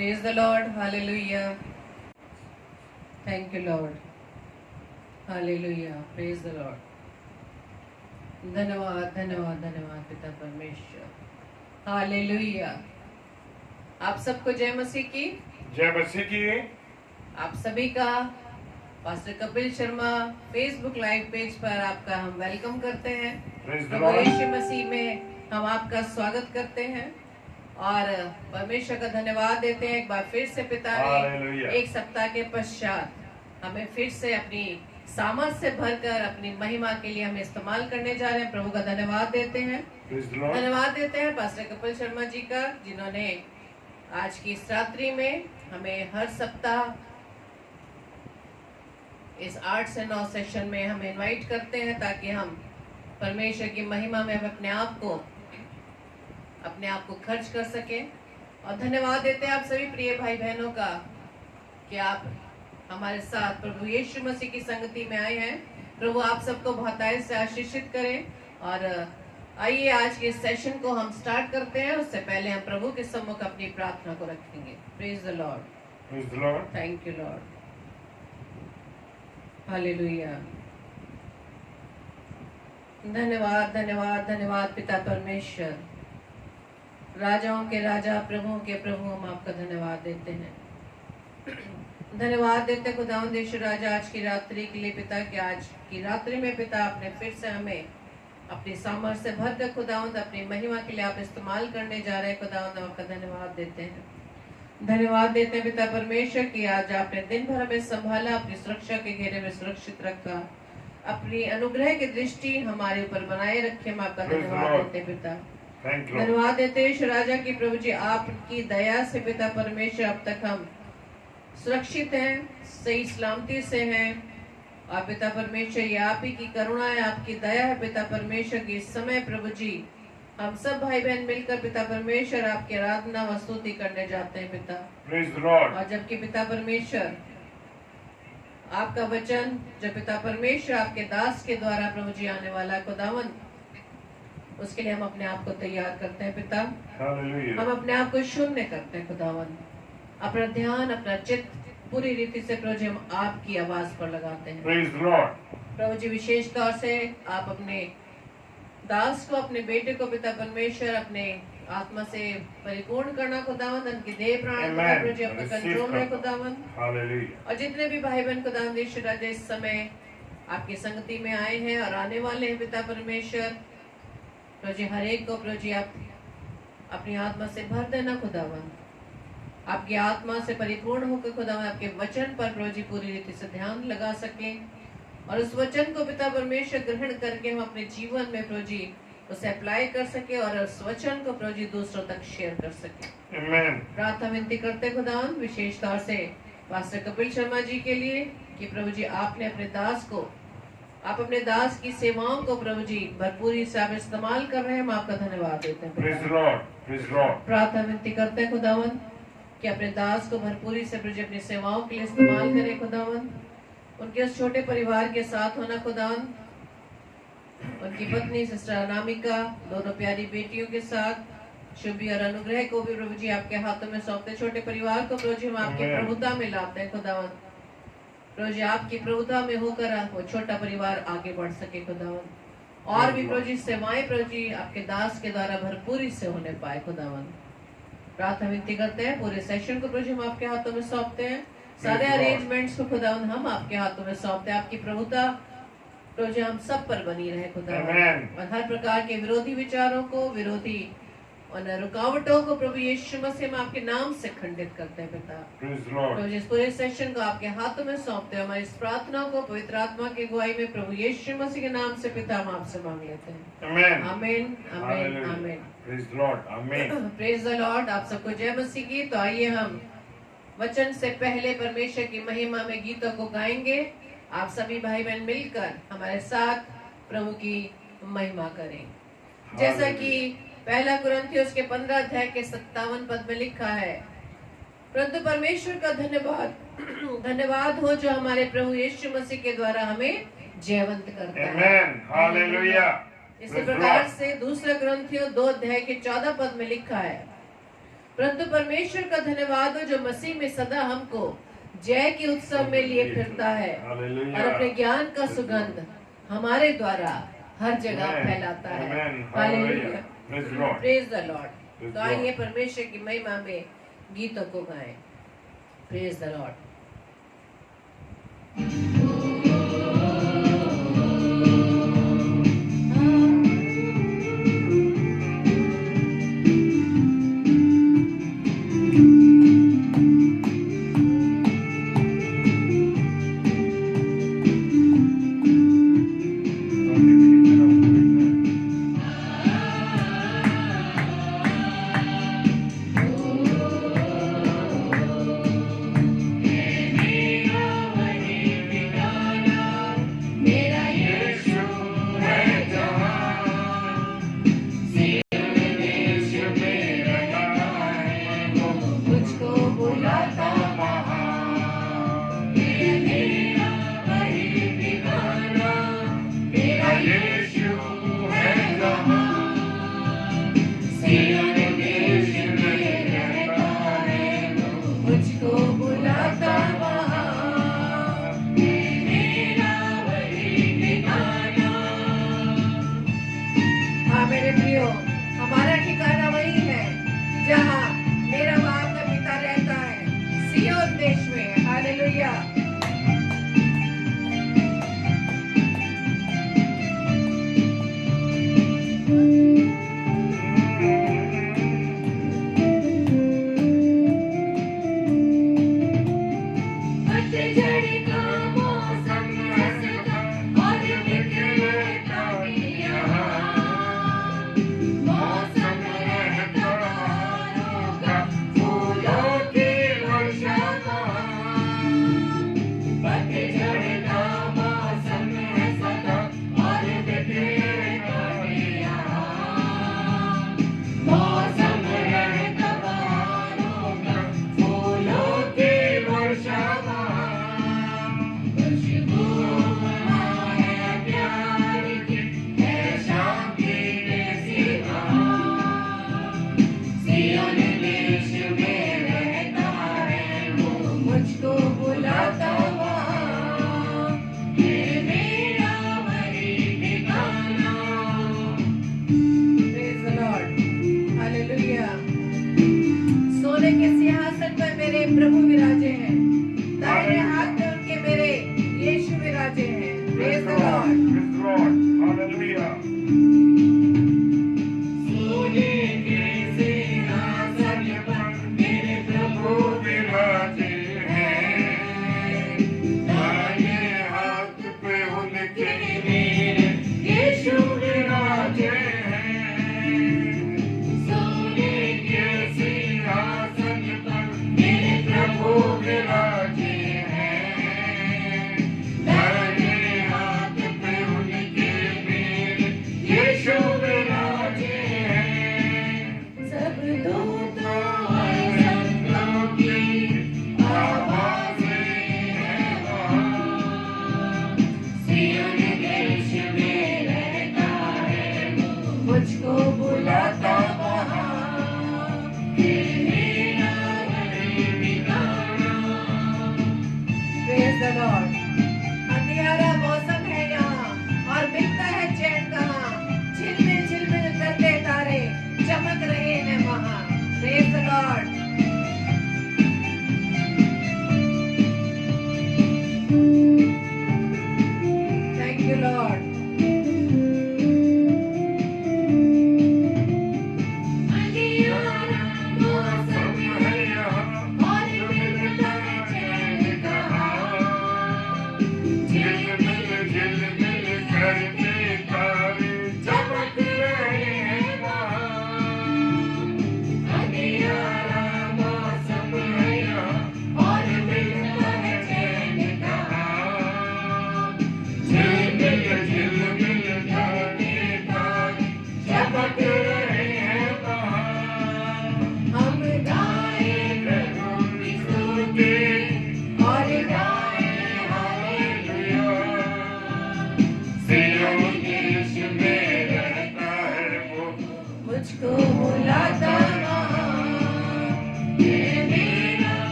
Praise the Lord. Hallelujah. Thank you, Lord. Hallelujah. Praise the Lord. धन्यवाद धन्यवाद धन्यवाद पिता परमेश्वर. हालेलुया. आप सबको जय मसीह की. जय मसीह की. आप सभी का pastor Kapil Sharma Facebook live page पर आपका हम वेलकम करते हैं. प्रभु यीशु मसीह में हम आपका स्वागत करते हैं और परमेश्वर का धन्यवाद देते हैं. एक बार फिर से पिता ने एक सप्ताह के पश्चात हमें फिर से अपनी सामर्थ्य भरकर अपनी महिमा के लिए हमें इस्तेमाल करने जा रहे हैं. प्रभु का धन्यवाद देते हैं. धन्यवाद देते हैं पास्टर कपिल शर्मा जी का, जिन्होंने आज की इस रात्रि में हमें हर सप्ताह इस 8 से 9 सेशन में हमें इनवाइट करते हैं ताकि हम परमेश्वर की महिमा में अपने आप को खर्च कर सकें. और धन्यवाद देते हैं आप सभी प्रिय भाई बहनों का कि आप हमारे साथ प्रभु यीशु मसीह की संगति में आए हैं. प्रभु आप सबको बहुतायत से आशीषित करें. और आइए आज के सेशन को हम स्टार्ट करते हैं. उससे पहले हम प्रभु के सम्मुख अपनी प्रार्थना को रखेंगे. Praise the Lord. Praise the Lord. Thank you Lord. Hallelujah. धन्यवाद धन्यवाद धन्यवाद पिता परमेश्वर, राजाओं के राजा प्रभुओं के प्रभु, हम आपका धन्यवाद देते हैं. धन्यवाद देते खुदावंद यीशु राजा आज की रात्रि के लिए पिता, कि आज की रात्रि में पिता आपने फिर से हमें अपनी सामर्थ्य से भर कर खुदावंद अपनी महिमा के लिए आप इस्तेमाल करने जा रहे हैं. खुदावंद आपका धन्यवाद देते हैं. धन्यवाद देते हैं पिता परमेश्वर कि आज आपने दिन भर हमें संभाला, अपनी सुरक्षा के घेरे में सुरक्षित रखा, अपनी अनुग्रह की दृष्टि हमारे ऊपर बनाए रखे. हम आपका धन्यवाद देते हैं पिता. धन्यवाद देते हैं राजा की प्रभु जी, आपकी दया से पिता परमेश्वर अब तक हम सुरक्षित हैं, सही सलामती से हैं. और पिता परमेश्वर ये आप ही की करुणा है, आपकी दया है पिता परमेश्वर की. इस समय प्रभु जी हम सब भाई बहन मिलकर पिता परमेश्वर आपकी आराधना व स्तुति करने जाते हैं पिता. और जबकि पिता परमेश्वर आपका वचन जब पिता परमेश्वर आपके दास के द्वारा प्रभु जी आने वाला खुदावन, उसके लिए हम अपने आप को तैयार करते हैं पिता. हम अपने आप को शून्य करते हैं खुदावन. अपना ध्यान अपना चित्त पूरी रीति से प्रभु जी हम आपकी आवाज पर लगाते हैं. प्रभु जी विशेष तौर से आप अपने दास को, अपने बेटे को पिता परमेश्वर अपने आत्मा से परिपूर्ण करना खुदावन. उनकी देह प्राण प्रभु जी अपना कंट्रोल है खुदावन. और जितने भी भाई बहन खुदावन यीशु राजा इस समय आपकी संगति में आए हैं और आने वाले हैं पिता परमेश्वर, प्रभु जी हर एक को प्रभु जी आप अपनी आत्मा से भर देना खुदावन. आपकी आत्मा से परिपूर्ण होकर खुदावन आपके वचन पर प्रभु जी पूरी रीति से ध्यान लगा सके और उस वचन को पिता परमेश्वर ग्रहण करके हम अपने जीवन में प्रभु जी उसे अप्लाई कर सके और उस वचन को प्रभु जी दूसरों तक शेयर कर सके. प्रार्थना विनती करते खुदावन विशेष तौर से पास्टर कपिल शर्मा जी के लिए कि प्रभु जी आपने अपने दास को, आप अपने दास की सेवाओं को प्रभु जी भरपूरी से आप इस्तेमाल कर रहे हैं. हम आपका धन्यवाद देते हैं. प्रार्थना विनती करते हैं खुदावन कि अपने दास को भरपूरी से प्रभु जी अपनी सेवाओं के लिए इस्तेमाल करें खुदावन. उनके उस छोटे परिवार के साथ होना खुदावन, उनकी पत्नी सिस्टर अनामिका, दोनों प्यारी बेटियों के साथ शुभी और अनुग्रह को भी प्रभु जी आपके हाथों में सौंपते. छोटे परिवार को प्रभु जी हम आपकी प्रभुता में लाते हैं खुदावन. प्रभु जी आपकी प्रभुता में होकर वो छोटा परिवार आगे बढ़ सके खुदावन. और भी प्रभु जी सेवाएं प्रभु जी आपके दास के द्वारा भरपूरी से होने पाए खुदावन. प्रार्थना विनती करते हैं पूरे सेशन को प्रभु जी हम आपके हाथों में सौंपते हैं. सारे अरेंजमेंट्स को खुदावन हम आपके हाथों में सौंपते हैं. आपकी प्रभुता प्रभु जी हम सब पर बनी रहे खुदावन. और हर प्रकार के विरोधी विचारों को, विरोधी और रुकावटों को प्रभु यीशु मसीह में आपके नाम से खंडित करते हैं पिता. प्रभु जी इस पूरे सेशन को आपके हाथों में सौंपते हैं. हमारी इस प्रार्थना को पवित्र आत्मा की अगुवाई में प्रभु यीशु मसीह के नाम से पिता हम आपसे मांग लेते हैं. आमीन आमीन आमीन. Praise the Lord. आप सबको जय मसीह की. तो आइए हम वचन से पहले परमेश्वर की महिमा में गीतों को गाएंगे. आप सभी भाई बहन मिलकर हमारे साथ प्रभु की महिमा करें. जैसा कि पहला कुरिन्थियों के 15 अध्याय के 57 पद में लिखा है, परंतु परमेश्वर का धन्यवाद हो जो हमारे प्रभु यीशु मसीह के द्वारा हमें जयवंत करता है. इसी प्रकार से दूसरा कुरिन्थियों 2 अध्याय के 14 पद में लिखा है, परंतु परमेश्वर का धन्यवाद हो जो मसीह में सदा हमको जय के उत्सव में लिए फिरता है और अपने ज्ञान का सुगंध हमारे द्वारा हर जगह फैलाता है। Hallelujah, praise the Lord. तो आइए परमेश्वर की महिमा में गीतों को गाएं। Praise the Lord. हमारा ठिकाना वही है जहाँ मेरा बाप का पिता रहता है, सिय्योन देश में। हालेलुया। प्रभु विराजे हैं, दाहिने हाथ में उनके मेरे यीशु विराजे हैं। Praise the Lord. हालेलुया। सोने के सिंहासन पर मेरे प्रभु विराजे हैं, दाहिने हाथ पे उनके मेरे यीशु विराजे हैं। सोने के सिंहासन पर मेरे प्रभु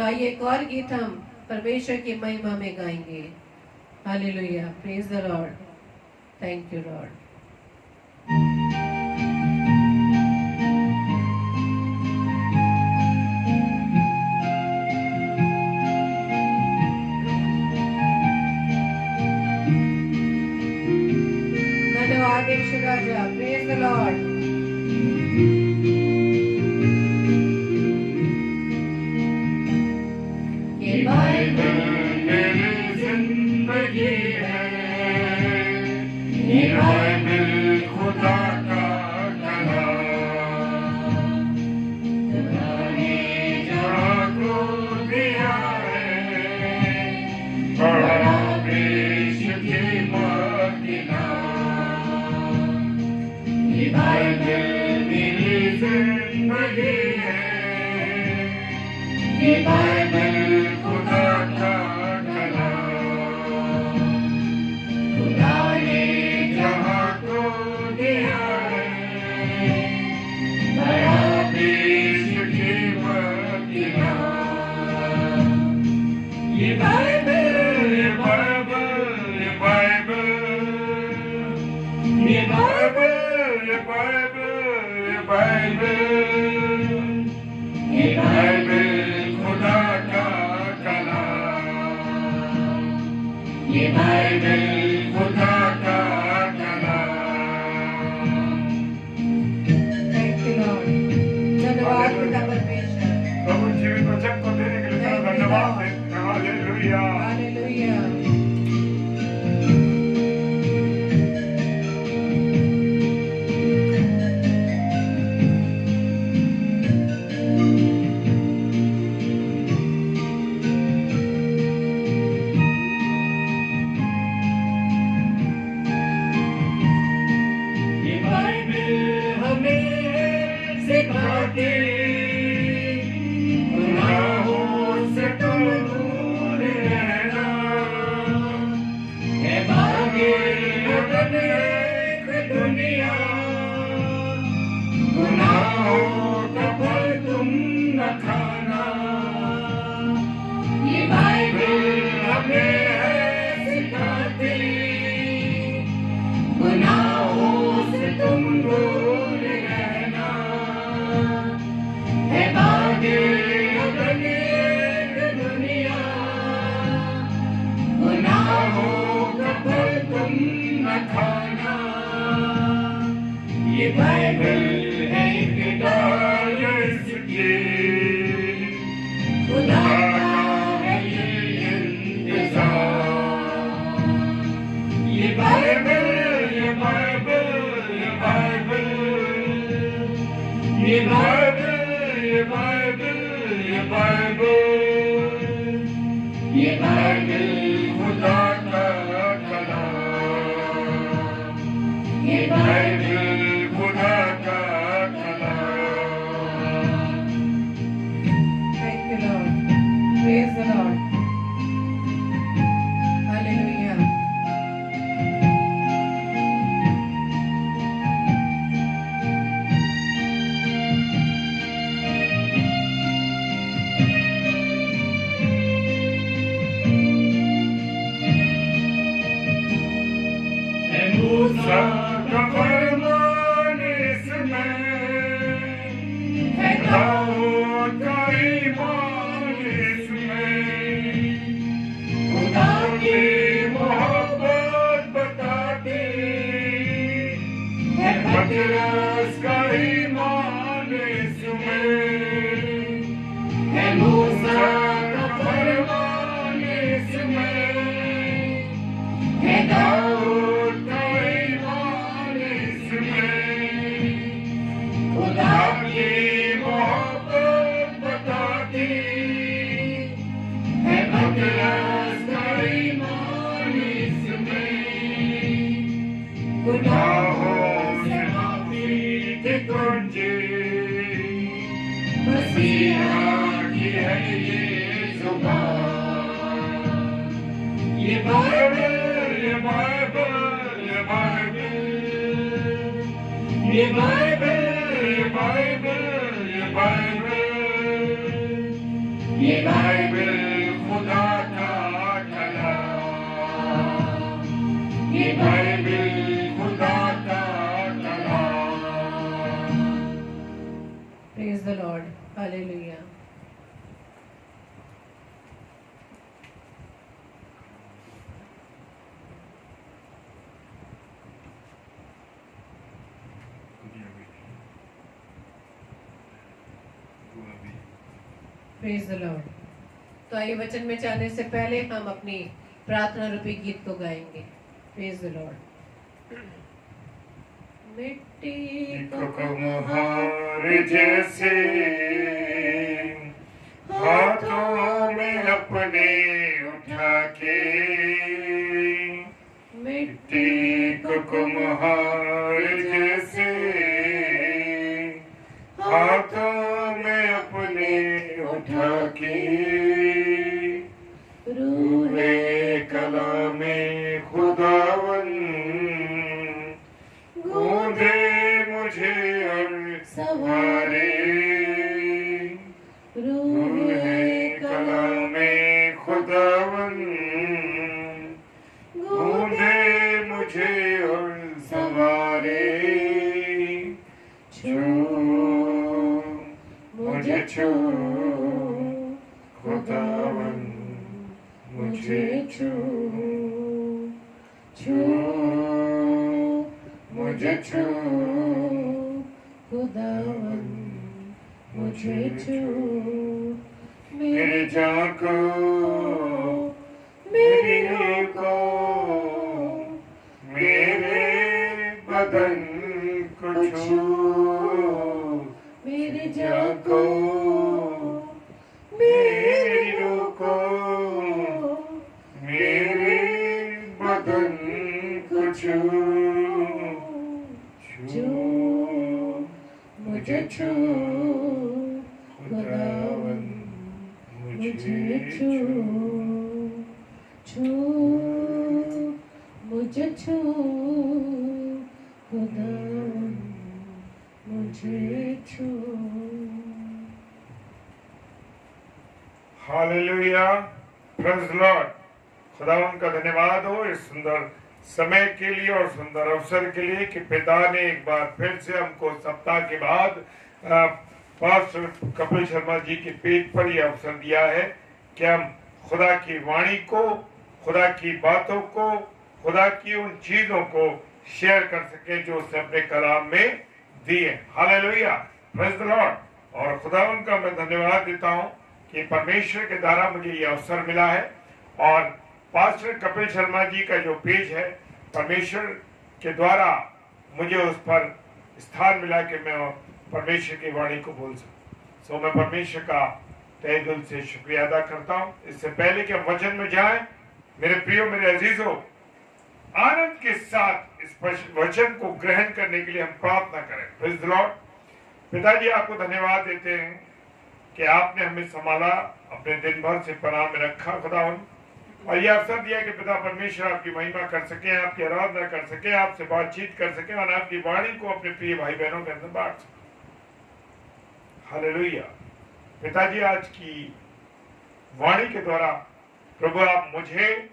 तो आइए एक और गीत हम परमेश्वर की महिमा में गाएंगे। Hallelujah, praise the Lord, thank you Lord. धन्यवाद यीशु राजा, प्रेज द लॉर्ड। ये बाइबल मेरी जिंदगी है, ये बाइबल खुदा का कलाम, खुदा ने जहाँ को दिया है, बड़ा बेशकीमत इनाम। ये बाइबल मेरी जिंदगी है, ये बाइबल खुदा का कलाम, खुदा ने जहाँ को दिया है, बड़ा बेशकीमत इनाम। ये बाइबल, ये बाइबल, ये बाइबल, ये बाइबल, ये बाइबल, ये बाइबल, ये बाइबल खुदा का कलाम, ये बाइबल खुदा का कलाम। थैंक यू लॉर्ड, धन्यवाद पिता परमेश्वर। प्रभु जीवित वचन को देने के लिए तेरा धन्यवाद है। हालेलुया। हालेलुया। ये बाइबल हमें सिखाती, गुनाहों से तुम दूर रहना, है बाइबल एक दुनिया, गुनाहों का फल तुम न खाना। ये बाइबल हमें सिखाती, गुनाहों से तुम दूर रहना, है बाइबल एक दुनिया, गुनाहों का फल तुम न खाना। ये बाइबल है एक डायस की, खुदा का है ये इंतजार। ये बाइबल, ये बाइबल, ये बाइबल, ये बाइबल, ये बाइबल, ये बाइबल, ये बाइबल खुदा का कलाम, ये बाइबल खुदा का कलाम। Thank you Lord, praise the Lord, hallelujah. है मूसा का फरमान इसमें, है दाऊद का ईमान इसमें, खुदा की मोहब्बत बताती, है पतरस का ईमान इसमें, है मूसा का फरमान इसमें, है दाऊद का ईमान इसमें, खुदा की मोहब्बत बताती, है पतरस का ईमान इसमें, गुनाहों से माफी की कुंजी, मसीहा की है ये जुबान। ये बाइबल, ये बाइबल, ये बाइबल, ये बाइबल, ये बाइबल, ये बाइबल, ये बाइबल खुदा का कलाम, ये बाइबल खुदा का कलाम। Praise the Lord. Hallelujah. Praise the Lord. तो आइए वचन में जाने से पहले हम अपनी प्रार्थना रूपी गीत को गाएंगे। Praise the Lord. मिट्टी को कुम्हार जैसे हाथों में अपने उठा के, मिट्टी को कुम्हार जैसे हाथों में अपने उठा के, रूहे कलामे खुदावन गूंधे मुझे और सवारे, रूहे कलामे खुदावन गूंधे मुझे और सवारे, छू मुझे छू खुदावन मुझे छू, छू मुझे छू खुदावन मुझे छू, मेरे जान को मेरी रूह को मेरे बदन को छू, मेरे जान को मेरी रूह को मेरे बदन को छू, छू मुझे छू खुदावन मुझे छू, छू मुझे छू खुदावन मुझे छू। Hallelujah, praise the Lord. खुदावन का धन्यवाद हो इस सुंदर समय के लिए और सुंदर अवसर के लिए कि पिता ने एक बार फिर से हमको सप्ताह के बाद पास्टर कपिल शर्मा जी के पेज पर यह अवसर दिया है कि हम खुदा की वाणी को, खुदा की बातों को, खुदा की उन चीजों को शेयर कर सके जो उसने अपने कलाम में दिए। Hallelujah, praise the Lord. और खुदावन का मैं धन्यवाद देता हूँ कि परमेश्वर के द्वारा मुझे ये अवसर मिला है और पास्टर कपिल शर्मा जी का जो पेज है, परमेश्वर के द्वारा मुझे उस पर स्थान मिला कि मैं परमेश्वर की वाणी को बोल सकूं। सो मैं परमेश्वर का तहे दिल से शुक्रिया अदा करता हूं। इससे पहले कि हम वचन में जाएं, मेरे प्रियो, मेरे अजीजों, आनंद के साथ इस वचन को ग्रहण करने के लिए हम प्रार्थना करें। Praise the Lord. पिताजी, आपको धन्यवाद देते हैं कि आपने हमें संभाला, अपने दिन भर से पनाह में रखा खुदावन, और यह अवसर दिया कि पिता परमेश्वर आपकी महिमा कर सके, आपकी आराधना कर सके, आपसे बातचीत कर सके और आपकी वाणी को अपने प्रिय भाई बहनों के अंदर बांट सके। हालेलुया। पिताजी, आज की वाणी के द्वारा प्रभु आप मुझे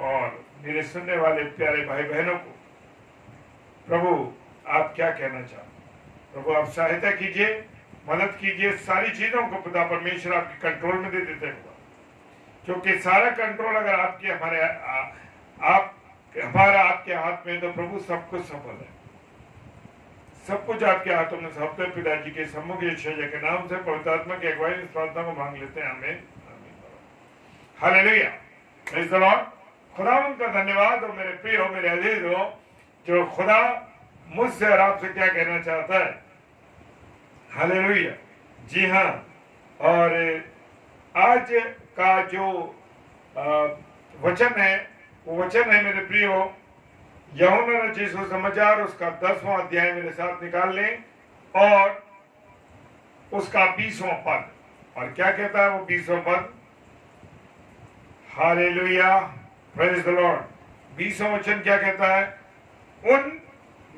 और मेरे सुनने वाले प्यारे भाई बहनों को, प्रभु आप क्या कहना चाहते? प्रभु आप सहायता कीजिए, मदद कीजिए। सारी चीजों को पिता परमेश्वर आपके कंट्रोल में दे देते हैं, क्योंकि सारा कंट्रोल अगर आपके हमारा आपके हाथ में, तो प्रभु सब कुछ सफल है। सब कुछ आपके हाथों में सब। पिताजी के सम्मुख यीशु के नाम से पवित्र आत्मा की अगुवाई इस प्रार्थना को मांग लेते हैं। आमीन। Hallelujah, praise the Lord. खुदा उनका धन्यवाद। और मेरे प्रिय हो, मेरे अजीज हो, जो खुदा मुझसे और आपसे क्या कहना चाहता है। हालेलुया, जी हाँ। और आज का जो वचन है, वो वचन है मेरे प्रिय हो, यूहन्ना रचित सुसमाचार उसका 10वां अध्याय मेरे साथ निकाल लें और उसका 20वां पद। और क्या कहता है वो 20वां पद? Hallelujah, praise the Lord. 20वां वचन क्या कहता है? उन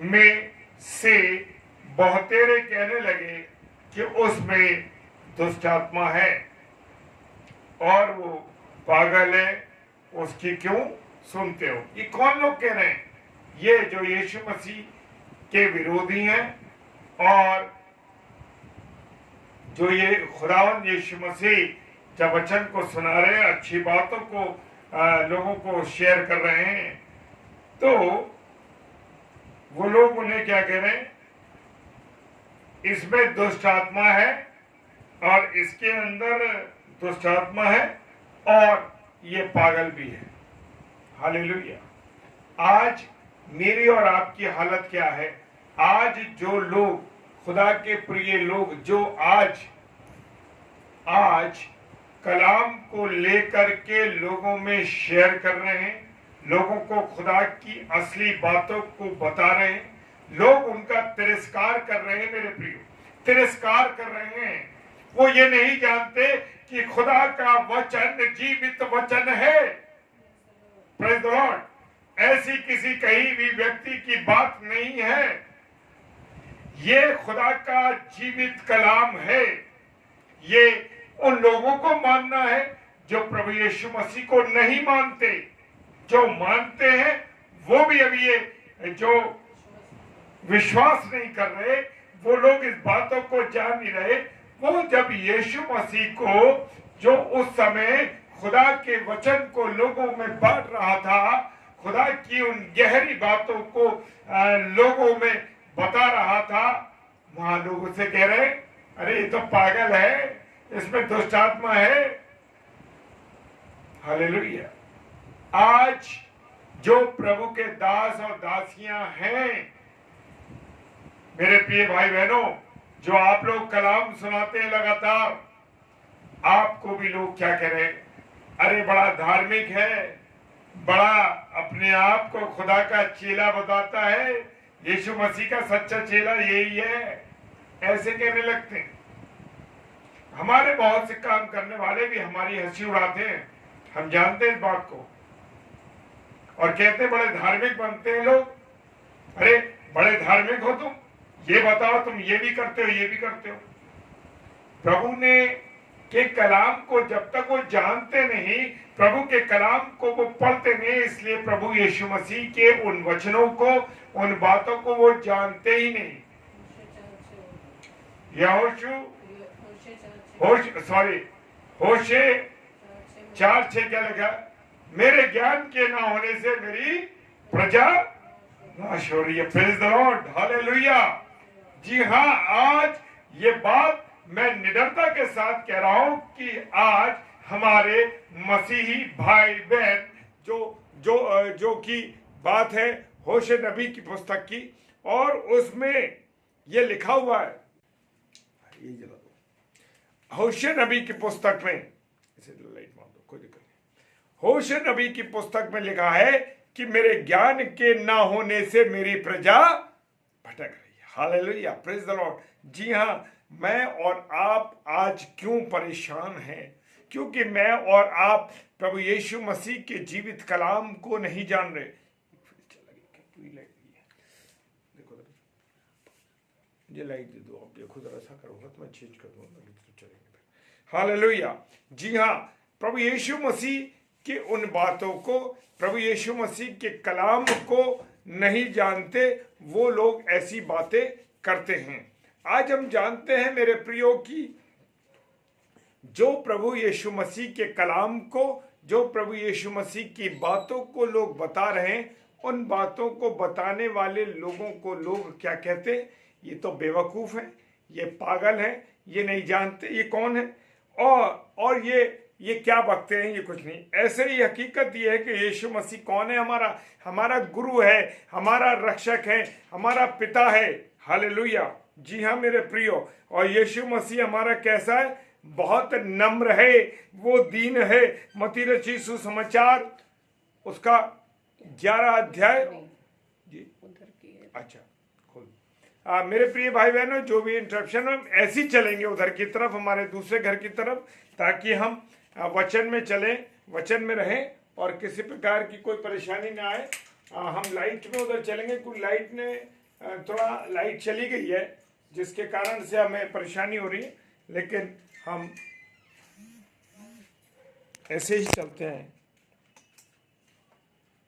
में से बहुतेरे कहने लगे कि उसमें दुष्ट आत्मा है। और वो पागल है, उसकी क्यों सुनते हो? ये कौन लोग कह रहे हैं? ये जो यीशु मसीह के विरोधी हैं और जो ये खुदावंद यीशु मसीह जब वचन को सुना रहे हैं, अच्छी बातों को लोगों को शेयर कर रहे हैं, तो वो लोग उन्हें क्या कह रहे हैं? इसमें दुष्ट आत्मा है और इसके अंदर दुष्ट आत्मा है और ये पागल भी है। हालेलुया। आज मेरी और आपकी हालत क्या है? आज जो लोग, खुदा के प्रिय लोग, जो आज कलाम को लेकर के लोगों में शेयर कर रहे हैं, लोगों को खुदा की असली बातों को बता रहे हैं, लोग उनका तिरस्कार कर रहे हैं। मेरे प्रियो, तिरस्कार कर रहे हैं। वो ये नहीं जानते कि खुदा का वचन जीवित वचन है। Praise the Lord. ऐसी किसी कहीं भी व्यक्ति की बात नहीं है। ये खुदा का जीवित कलाम है। ये उन लोगों को मानना है जो प्रभु यीशु मसीह को नहीं मानते। जो मानते हैं वो भी अभी ये जो विश्वास नहीं कर रहे, वो लोग इस बातों को जान नहीं रहे। वो जब यीशु मसीह को जो उस समय खुदा के वचन को लोगों में बांट रहा था, खुदा की उन गहरी बातों को लोगों में बता रहा था, वहां लोग उसे कह रहे, अरे ये तो पागल है, इसमें दुष्ट आत्मा है। हालेलुया। आज जो प्रभु के दास और दासियां हैं, मेरे प्रिय भाई बहनों, जो आप लोग कलाम सुनाते हैं लगातार, आपको भी लोग क्या कह रहे हैं? अरे बड़ा धार्मिक है, बड़ा अपने आप को खुदा का चेला बताता है, यीशु मसीह का सच्चा चेला यही है, ऐसे कहने लगते हैं। हमारे बहुत से काम करने वाले भी हमारी हंसी उड़ाते हैं, हम जानते हैं इस बात को, और कहते बड़े धार्मिक बनते हैं लोग। अरे बड़े धार्मिक हो तुम, ये बताओ तुम ये भी करते हो, ये भी करते हो। प्रभु ने के कलाम को जब तक वो जानते नहीं, प्रभु के कलाम को वो पढ़ते नहीं, इसलिए प्रभु यीशु मसीह के उन वचनों को, उन बातों को वो जानते ही नहीं। होशे 4:6 क्या लिखा? मेरे ज्ञान के ना होने से मेरी प्रजा नाश हो रही है। Praise the Lord. हालेलुया। जी हाँ, आज ये बात मैं निडरता के साथ कह रहा हूं कि आज हमारे मसीही भाई बहन जो की बात है होशे नबी की पुस्तक की, और उसमें ये लिखा हुआ है, ये जला दो, होशे नबी की पुस्तक में, इसे लाइट मार दो, कोई दिक्कत नहीं। होशे नबी की पुस्तक में लिखा है कि मेरे ज्ञान के ना होने से मेरी प्रजा भटक रही है। हालेलुया। Praise the Lord. जी हाँ, मैं और आप आज क्यों परेशान हैं? क्योंकि मैं और आप प्रभु यीशु मसीह के जीवित कलाम को नहीं जान रहे। देखो ये लाइट दे दो, आप देखो जरा, सा करूंगा तो मैं चेंज कर दूंगा, तो चलेंगे। हालेलुया। जी हाँ, प्रभु यीशु मसीह के उन बातों को, प्रभु यीशु मसीह के कलाम को नहीं जानते, वो लोग ऐसी बातें करते हैं। आज हम जानते हैं मेरे प्रियो की जो प्रभु यीशु मसीह के कलाम को, जो प्रभु यीशु मसीह की बातों को लोग बता रहे हैं, उन बातों को बताने वाले लोगों को लोग क्या कहते हैं? ये तो बेवकूफ है, ये पागल है, ये नहीं जानते ये कौन है, और ये क्या बकते हैं, ये कुछ नहीं। ऐसे ही हकीकत ये है कि यीशु मसीह कौन है? हमारा गुरु है, हमारा रक्षक है, हमारा पिता है। हालेलुया। जी हाँ मेरे प्रियो, और यीशु मसीह हमारा कैसा है? बहुत नम्र है, वो दीन है। मत्ती रचित सुसमाचार उसका 11 अध्याय जी, अच्छा खोल। मेरे प्रिय भाई बहनों, जो भी इंटरप्शन, हम ऐसे ही चलेंगे उधर की तरफ, हमारे दूसरे घर की तरफ, ताकि हम वचन में चलें, वचन में रहें और किसी प्रकार की कोई परेशानी ना आए। हम लाइट में उधर चलेंगे, कुछ लाइट ने थोड़ा लाइट चली गई है, जिसके कारण से हमें परेशानी हो रही है, लेकिन हम ऐसे ही चलते हैं।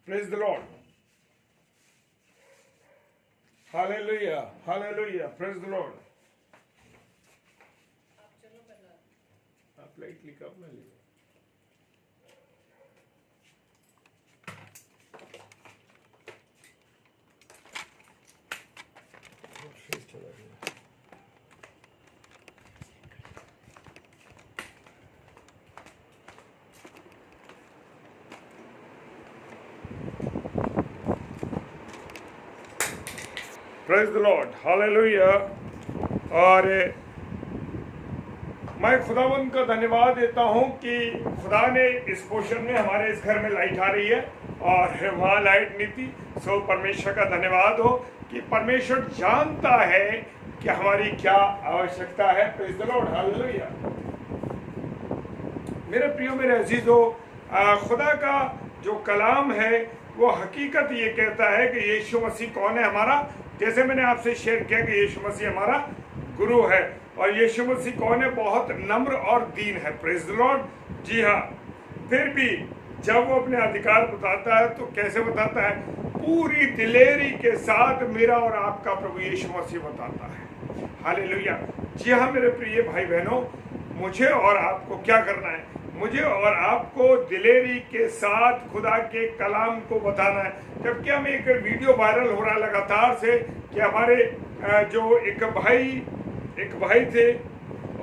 Praise the Lord, hallelujah hallelujah, praise the Lord. आप लाइटली कब में ले चला गया। Praise the Lord, hallelujah. और मैं खुदावंद का धन्यवाद देता हूं कि खुदा ने इस पोर्शन में हमारे इस घर में लाइट आ रही है और वहाँ लाइट नहीं थी। सो परमेश्वर का धन्यवाद हो कि परमेश्वर जानता है कि हमारी क्या आवश्यकता है। Praise the Lord, hallelujah. मेरे प्रियो, मेरे अजीजों, खुदा का जो कलाम है वो हकीकत ये कहता है कि यीशु मसीह कौन है हमारा। जैसे मैंने आपसे शेयर किया कि यीशु मसीह हमारा गुरु है और यीशु मसीह कौन है, बहुत नम्र और दीन है। Praise the Lord. जी हाँ, फिर भी जब वो अपने अधिकार बताता है तो कैसे बताता है? पूरी दिलेरी के साथ मेरा और आपका प्रभु यीशु मसीह बताता है। हालेलुया। जी हाँ मेरे प्रिय भाई बहनों, मुझे और आपको क्या करना है? मुझे और आपको दिलेरी के साथ खुदा के कलाम को बताना है। जबकि हम एक वीडियो वायरल हो रहा लगातार से कि हमारे जो एक भाई थे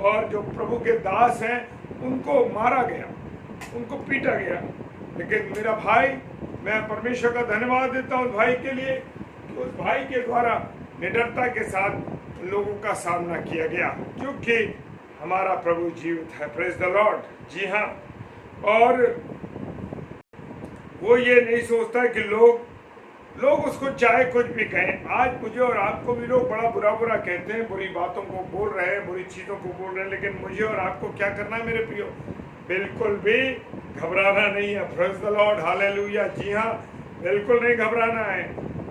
और जो प्रभु के दास हैं उनको मारा गया, उनको पीटा गया। लेकिन मेरा भाई, मैं परमेश्वर का धन्यवाद देता हूँ उस भाई के लिए कि उस भाई के द्वारा निडरता के साथ लोगों का सामना किया गया, क्योंकि हमारा प्रभु जीवित है। Praise the Lord. जी हाँ, और वो ये नहीं सोचता कि लोग उसको चाहे कुछ भी कहें। आज मुझे और आपको भी लोग बड़ा बुरा कहते हैं, बुरी बातों को बोल रहे हैं, बुरी चीज़ों को बोल रहे हैं, लेकिन मुझे और आपको क्या करना है मेरे प्रियो? बिल्कुल भी घबराना नहीं है। Praise the Lord, hallelujah. जी हाँ, बिल्कुल नहीं घबराना है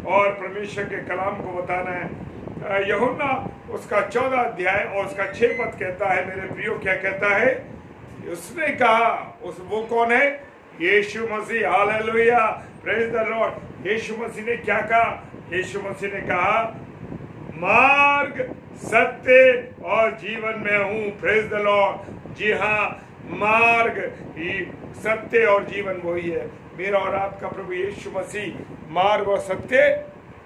और परमेश्वर के कलाम को बताना है। यूहन्ना उसका 14 अध्याय और उसका 6 पद कहता है मेरे प्रियो, क्या कहता है? उसने कहा, वो कौन है? यीशु मसीह। Hallelujah, praise the Lord. यीशु मसीह ने क्या कहा? यीशु मसीह ने कहा, मार्ग, सत्य और जीवन में हूँ। Praise the Lord. जी हाँ, मार्ग, सत्य और जीवन वही है। मेरा और आपका प्रभु यीशु मसीह मार्ग और सत्य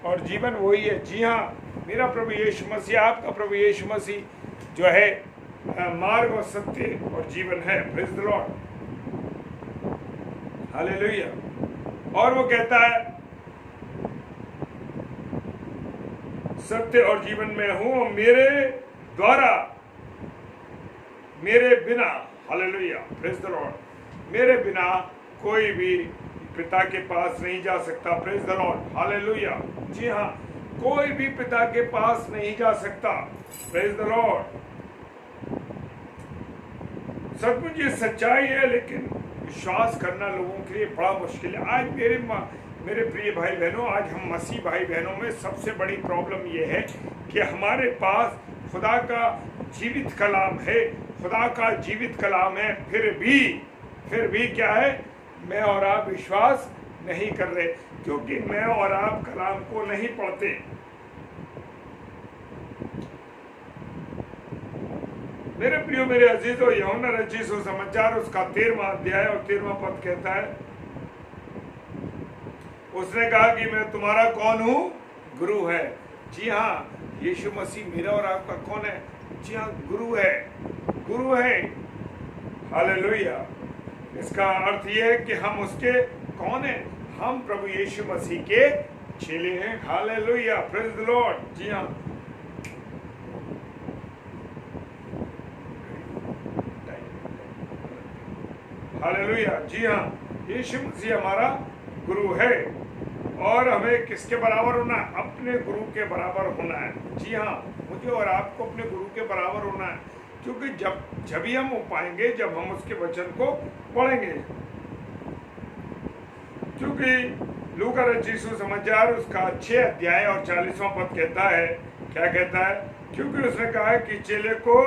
और जीवन वही है। जी हाँ, मेरा प्रभु यीशु मसीह, आपका प्रभु यीशु मसीह जो है मार्ग और सत्य और जीवन है। Praise the Lord, hallelujah. और वो कहता है, सत्य और जीवन में हूं, मेरे द्वारा, मेरे बिना, हालेलुया, प्रेज द लॉर्ड, मेरे बिना कोई भी पिता के पास नहीं जा सकता। Praise the Lord, hallelujah. जी हाँ, कोई भी पिता के पास नहीं जा सकता। Praise the Lord. सचमुच ये सच्चाई है, लेकिन विश्वास करना लोगों के लिए बड़ा मुश्किल है। आज मेरे प्रिय भाई बहनों, आज हम मसीह भाई बहनों में सबसे बड़ी प्रॉब्लम ये है कि हमारे पास खुदा का जीवित कलाम है, खुदा का जीवित कलाम है, फिर भी क्या है? मैं और आप विश्वास नहीं कर रहे, क्योंकि मैं और आप कलाम को नहीं पढ़ते। मेरे प्रियो, मेरे अजीजों, यूहन्ना रचित सुसमाचार उसका 13वां अध्याय और 13वां पद कहता है, उसने कहा कि मैं तुम्हारा कौन हूं? गुरु है। जी हाँ, यीशु मसीह मेरा और आपका कौन है? जी हाँ, गुरु है, गुरु है। हालेलुया। इसका अर्थ यह है कि हम उसके कौन है? हम प्रभु यीशु मसीह के चेले हैं। Hallelujah, praise the Lord. जी हाँ, हालेलुया। जी हाँ, यीशु मसीह हमारा गुरु है और हमें किसके बराबर होना है? अपने गुरु के बराबर होना है। जी हाँ, मुझे और आपको अपने गुरु के बराबर होना है, क्योंकि जब ही हम हो पाएंगे जब हम उसके वचन को पढ़ेंगे। क्योंकि लूका रचित सुसमाचार उसका 6 अध्याय और 40वां पद कहता है, क्या कहता है? क्योंकि उसने कहा है कि चेले को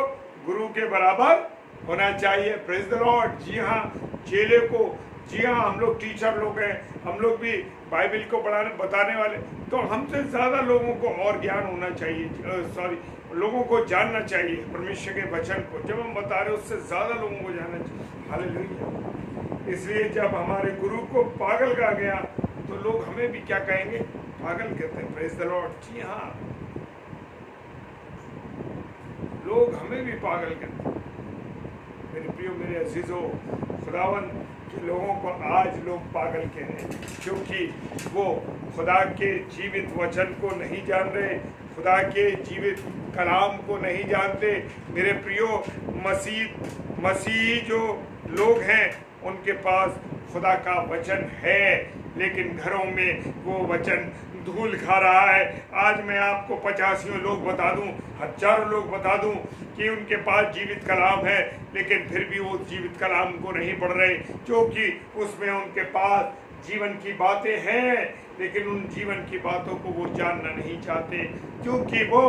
गुरु के बराबर होना चाहिए। Praise the Lord. जी हाँ, चेले को, जी हाँ हम लोग टीचर लोग हैं, हम लोग भी बाइबल को बताने वाले, तो हमसे ज़्यादा लोगों को और ज्ञान होना चाहिए, लोगों को जानना चाहिए परमेश्वर के वचन को। जब हम बता रहे उससे ज़्यादा लोगों को जानना चाहिए। हालेलुया। इसलिए जब हमारे गुरु को पागल कहा गया तो लोग हमें भी क्या कहेंगे? पागल कहते हैं। Praise the Lord. जी हाँ, लोग हमें भी पागल कहते हैं। मेरे प्रियो, मेरे अजीजों, खुदावन के लोगों को आज लोग पागल कह रहे हैं क्योंकि वो खुदा के जीवित वचन को नहीं जान रहे, खुदा के जीवित कलाम को नहीं जानते। मेरे प्रियो, मसीह जो लोग हैं उनके पास खुदा का वचन है, लेकिन घरों में वो वचन धूल खा रहा है। आज मैं आपको 50 लोग बता दूं, हजारों लोग बता दूं कि उनके पास जीवित कलाम है, लेकिन फिर भी वो जीवित कलाम को नहीं पढ़ रहे, क्योंकि उसमें उनके पास जीवन की बातें हैं, लेकिन उन जीवन की बातों को वो जानना नहीं चाहते, क्योंकि वो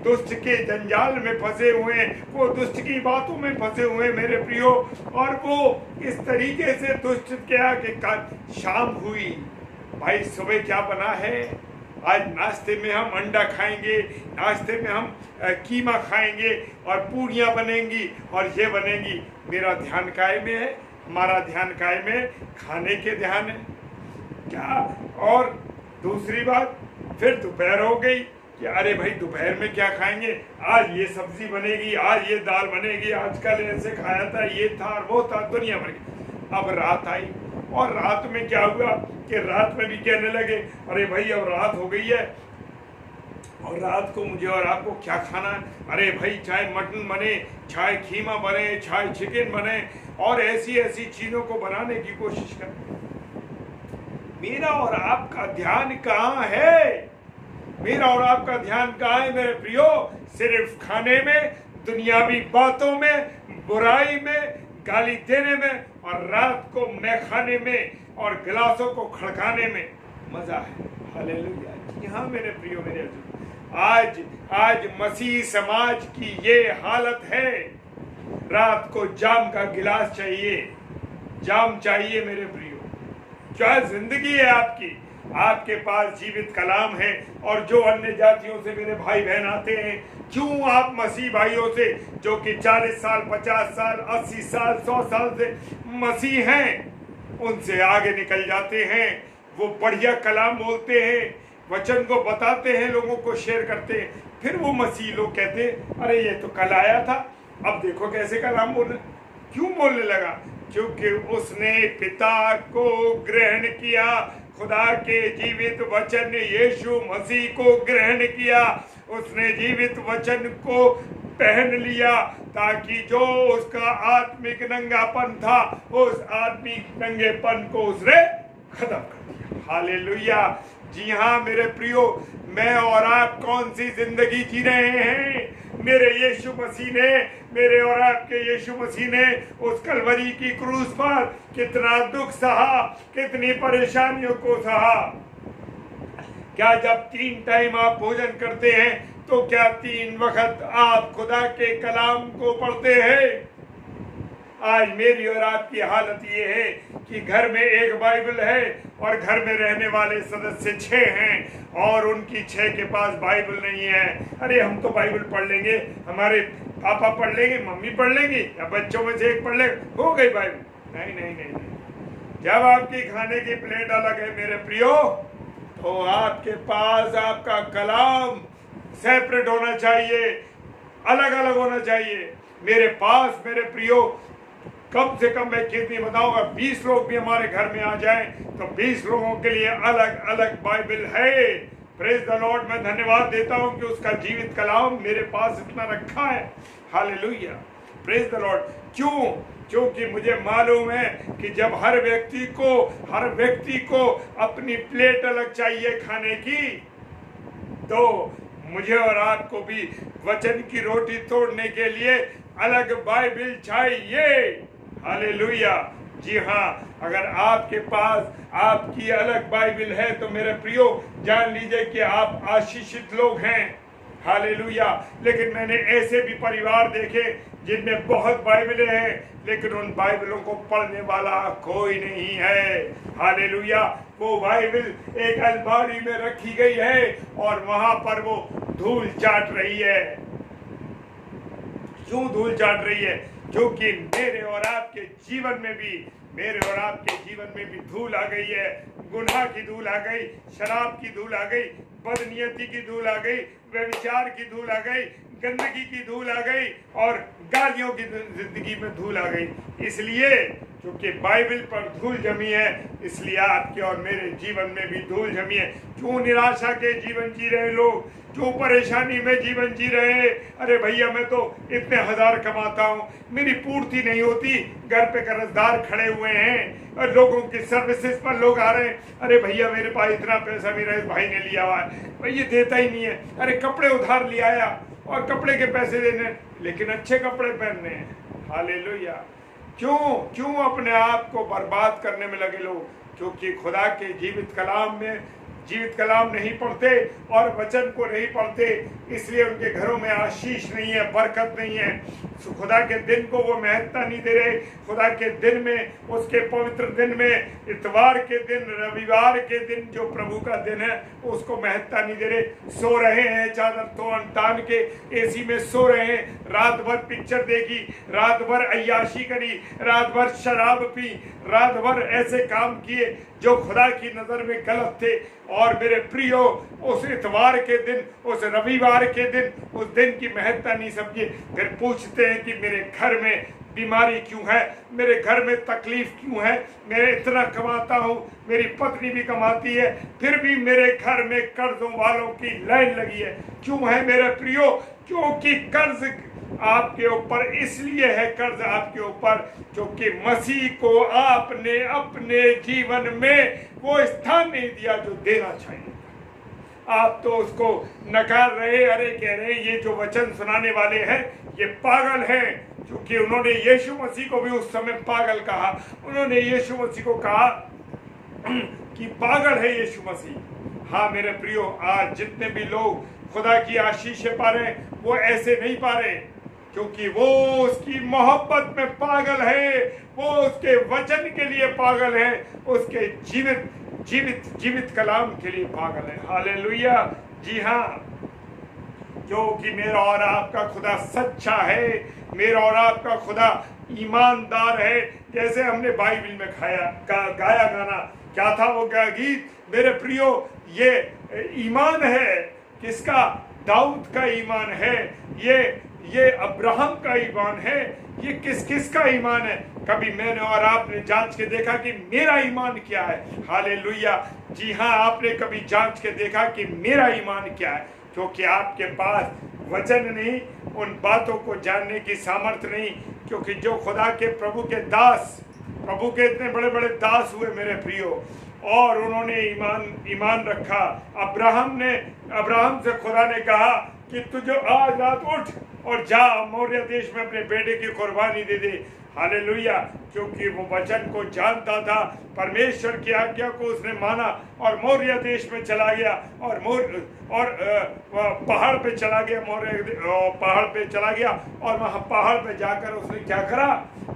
दुष्ट के जंजाल में फंसे हुए, वो दुष्ट की बातों में फंसे हुए मेरे प्रियो। और वो इस तरीके से दुष्ट क्या कि शाम हुई, भाई सुबह क्या बना है? आज नाश्ते में हम अंडा खाएंगे, नाश्ते में हम कीमा खाएंगे और पूरियां बनेंगी और ये बनेंगी। मेरा ध्यान काय में है? हमारा ध्यान काय में? खाने के ध्यान है क्या? और दूसरी बात, फिर दोपहर हो गई कि अरे भाई दोपहर में क्या खाएंगे? आज ये सब्जी बनेगी, आज ये दाल बनेगी, आजकल ऐसे खाया था, ये था वो था, दुनिया भर की। अब रात आई और रात में क्या हुआ कि रात में भी कहने लगे अरे भाई अब रात हो गई है और रात को मुझे और आपको क्या खाना है? अरे भाई चाहे मटन बने, चाहे खीमा बने, चाहे चिकन बने, और ऐसी ऐसी चीजों को बनाने की कोशिश करें। मेरा और आपका ध्यान कहाँ है? मेरा और आपका ध्यान कहाँ है मेरे प्रियो? सिर्फ खाने में, दुनियावी बातों में, बुराई में, गाली देने में, और रात को मैखाने में और गिलासों को खड़काने में मजा है। हालेलुया। जी हाँ मेरे प्रियो, मेरे आज मसीह समाज की ये हालत है। रात को जाम का गिलास चाहिए, जाम चाहिए मेरे प्रियो। क्या जिंदगी है आपकी? आपके पास जीवित कलाम है, और जो अन्य जातियों से मेरे भाई बहन आते हैं, क्यों आप मसीह भाइयों से जो कि 40 साल, 50 साल, 80 साल, 100 साल से मसीह हैं, उनसे आगे निकल जाते हैं? वो बढ़िया कलाम बोलते हैं, वचन को बताते हैं, लोगों को शेयर करते हैं, फिर वो मसीह लोग कहते हैं अरे ये तो कल आया था, अब देखो कैसे कलाम बोल। क्यों बोलने लगा? क्योंकि उसने पिता को ग्रहण किया, खुदा के जीवित वचन यीशु मसीह को ग्रहण किया, उसने जीवित वचन को पहन लिया, ताकि जो उसका आत्मिक नंगापन था, उस आत्मिक नंगेपन को उसने खत्म कर दिया। हालेलुया। जी हाँ मेरे प्रियो, मैं और आप कौन सी जिंदगी जी रहे हैं? मेरे यीशु मसीह ने, मेरे और आपके यीशु मसीह ने उस कलवरी की क्रूस पर कितना दुख सहा, कितनी परेशानियों को सहा। क्या जब 3 टाइम आप भोजन करते हैं तो क्या 3 वक्त आप खुदा के कलाम को पढ़ते हैं? आज मेरी और आपकी हालत ये है कि घर में एक बाइबल है और घर में रहने वाले सदस्य 6 हैं और उनकी 6 के पास बाइबल नहीं है। अरे हम तो बाइबल पढ़ लेंगे, हमारे पापा पढ़ लेंगे, मम्मी पढ़ लेंगी, या बच्चों में से एक पढ़ ले, हो गई बाइबल। नहीं नहीं नहीं नहीं। जब आपकी खाने की प्लेट अलग है मेरे प्रियो, तो आपके पास आपका कलाम सेपरेट होना चाहिए, अलग अलग होना चाहिए। मेरे पास मेरे प्रियो कम से कम मैं कितनी बताऊंगा, 20 लोग भी हमारे घर में आ जाएं तो 20 लोगों के लिए अलग अलग बाइबल है। Praise the Lord. मैं धन्यवाद देता हूं कि उसका जीवित कलाम मेरे पास इतना रखा है। हालेलुया। Praise the Lord. क्यों? क्योंकि मुझे मालूम है कि जब हर व्यक्ति को अपनी प्लेट अलग चाहिए खाने की, तो मुझे और आपको भी वचन की रोटी तोड़ने के लिए अलग बाइबल चाहिए। हालेलुया। जी हाँ, अगर आपके पास आपकी अलग बाइबल है तो मेरे प्रियो जान लीजिए कि आप आशीषित लोग हैं। हालेलुया। लेकिन मैंने ऐसे भी परिवार देखे जिनमें बहुत बाइबलें हैं, लेकिन उन बाइबलों को पढ़ने वाला कोई नहीं है। हालेलुया। वो बाइबल एक अलमारी में रखी गई है और वहां पर वो धूल चाट रही है। क्यों धूल चाट रही है? क्योंकि मेरे और आपके जीवन में भी धूल आ गई है। गुनाह की धूल आ गई, शराब की धूल आ गई, बदनियती की धूल आ गई, व्यभिचार की धूल आ गई, गंदगी की धूल आ गई और गालियों की जिंदगी में धूल आ गई। इसलिए क्योंकि बाइबल पर धूल जमी है, इसलिए आपके और मेरे जीवन में भी धूल जमी है। क्यों निराशा के जीवन जी रहे लोग, क्यों परेशानी में जीवन जी रहे? अरे भैया, मैं तो इतने हजार कमाता हूँ, मेरी पूर्ति नहीं होती। घर पे कर्जदार खड़े हुए हैं और लोगों की सर्विसेज पर लोग आ रहे हैं। अरे भैया, मेरे पास इतना पैसा मेरा इस भाई ने लिया हुआ है, भाई ये देता ही नहीं है। अरे कपड़े उधार ले आया और कपड़े के पैसे देने, लेकिन अच्छे कपड़े पहनने हैं। हालेलुया। क्यों अपने आप को बर्बाद करने में लगे लोग? क्योंकि खुदा के जीवित कलाम नहीं पढ़ते और वचन को नहीं पढ़ते, इसलिए उनके घरों में आशीष नहीं है, बरकत नहीं है। खुदा के दिन को वो महत्ता नहीं दे रहे। खुदा के दिन में, उसके पवित्र दिन में, इतवार के दिन, रविवार के दिन जो प्रभु का दिन है, उसको महत्ता नहीं दे रहे। सो रहे हैं चादर तान के, एसी में सो रहे हैं, रात भर पिक्चर देखी, रात भर अय्याशी करी, रात भर शराब पी, रात भर ऐसे काम किए जो खुदा की नजर में गलत थे। और मेरे प्रियो, उस इतवार के दिन, उस रविवार के दिन, उस दिन की महत्ता नहीं समझे। फिर पूछते हैं कि मेरे घर में बीमारी क्यों है, मेरे घर में तकलीफ क्यों है, मैं इतना कमाता हूँ, मेरी पत्नी भी कमाती है, फिर भी मेरे घर में कर्जों वालों की लाइन लगी है। क्यों है मेरे प्रियो? क्योंकि कर्ज आपके ऊपर इसलिए है, कर्ज आपके ऊपर क्योंकि मसीह को आपने अपने जीवन में वो स्थान नहीं दिया जो देना चाहिए। आप तो उसको नकार रहे। अरे कह रहे ये जो वचन सुनाने वाले हैं ये पागल हैं, क्योंकि उन्होंने यीशु मसीह को भी उस समय पागल कहा। उन्होंने यीशु मसीह को कहा कि पागल है यीशु मसीह। हाँ मेरे प्रियो, आज जितने भी लोग खुदा की आशीषें पा रहे हैं वो ऐसे नहीं पा रहे, क्योंकि वो उसकी मोहब्बत में पागल है, वो उसके वचन के लिए पागल है, उसके जीवित कलाम के लिए पागल है। हालेलुया। जी हाँ, क्योंकि मेरा और आपका खुदा सच्चा है, मेरा और आपका खुदा ईमानदार है। जैसे हमने बाइबल में गाया गाना, क्या था वो गीत मेरे प्रियो? ये ईमान है किसका? दाऊद का ईमान है, ये अब्राहम का ईमान है। ये किस का ईमान है? कभी मैंने और आपने जांच के देखा कि मेरा ईमान क्या है? हालेलुया। जी हाँ, आपने कभी जांच के देखा कि मेरा ईमान क्या है? क्योंकि आपके पास वचन नहीं, उन बातों को जानने की सामर्थ्य नहीं। क्योंकि जो खुदा के प्रभु के इतने बड़े बड़े दास हुए मेरे प्रियो, और उन्होंने ईमान रखा। अब्राहम से खुदा ने कहा कि तुझे आज रात उठ और जा मौर्य देश में अपने बेटे की कुर्बानी दे दे। हालेलुया। क्योंकि वो वचन को जानता था, परमेश्वर की आज्ञा को उसने माना और मौर्य देश में चला गया और पहाड़ पे चला गया, पहाड़ पे चला गया और वहां पहाड़ पे जाकर उसने क्या करा?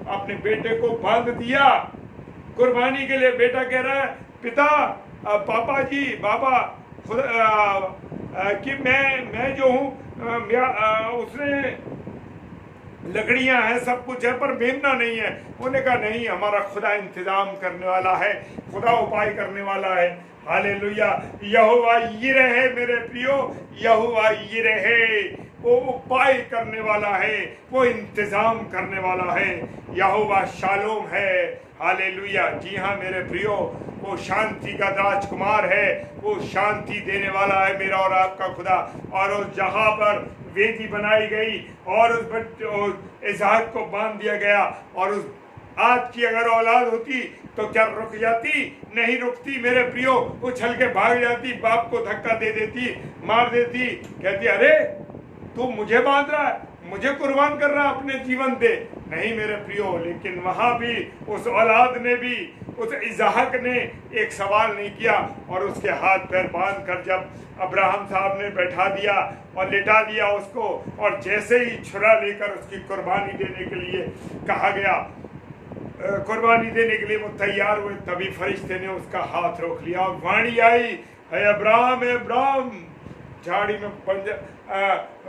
अपने बेटे को बांध दिया कुर्बानी के लिए। बेटा कह रहा है, पिता, पापा जी, बाबा, कि मैं जो हूँ, उसने लकड़ियां हैं, सब कुछ है, पर मेमना नहीं है। उन्होंने कहा नहीं, हमारा खुदा इंतजाम करने वाला है, खुदा उपाय करने वाला है। हालेलुया। यहोवा यिरे है मेरे प्रियो, यहोवा यिरे है, वो उपाय करने वाला है, वो इंतजाम करने वाला है। यहोवा शालोम है। हालेलुया। जी हाँ मेरे प्रियो, वो शांति का राजकुमार है, वो शांति देने वाला है मेरा और आपका खुदा। और उस जहां पर वेदी बनाई गई और उस इसहाक को बांध दिया गया, और उस आज की अगर औलाद होती तो क्या रुक जाती? नहीं रुकती मेरे प्रियो, उछल के भाग जाती, बाप को धक्का दे देती, मार देती, कहती अरे तू मुझे बांध रहा है, मुझे कुर्बान कर रहा है, अपने जीवन दे। नहीं मेरे प्रियो, लेकिन वहां भी उस औलाद ने भी उस इसहाक ने एक सवाल नहीं किया और उसके हाथ पैर बांध कर जब अब्राहम साहब ने बैठा दिया और लिटा दिया उसको, और जैसे ही छुरा लेकर उसकी कुर्बानी देने के लिए कहा गया, कुर्बानी देने के लिए वो तैयार हुए, तभी फरिश्ते ने उसका हाथ रोक लिया और वाणी आई, है अब्राहम, है अब्राहम, झाड़ी में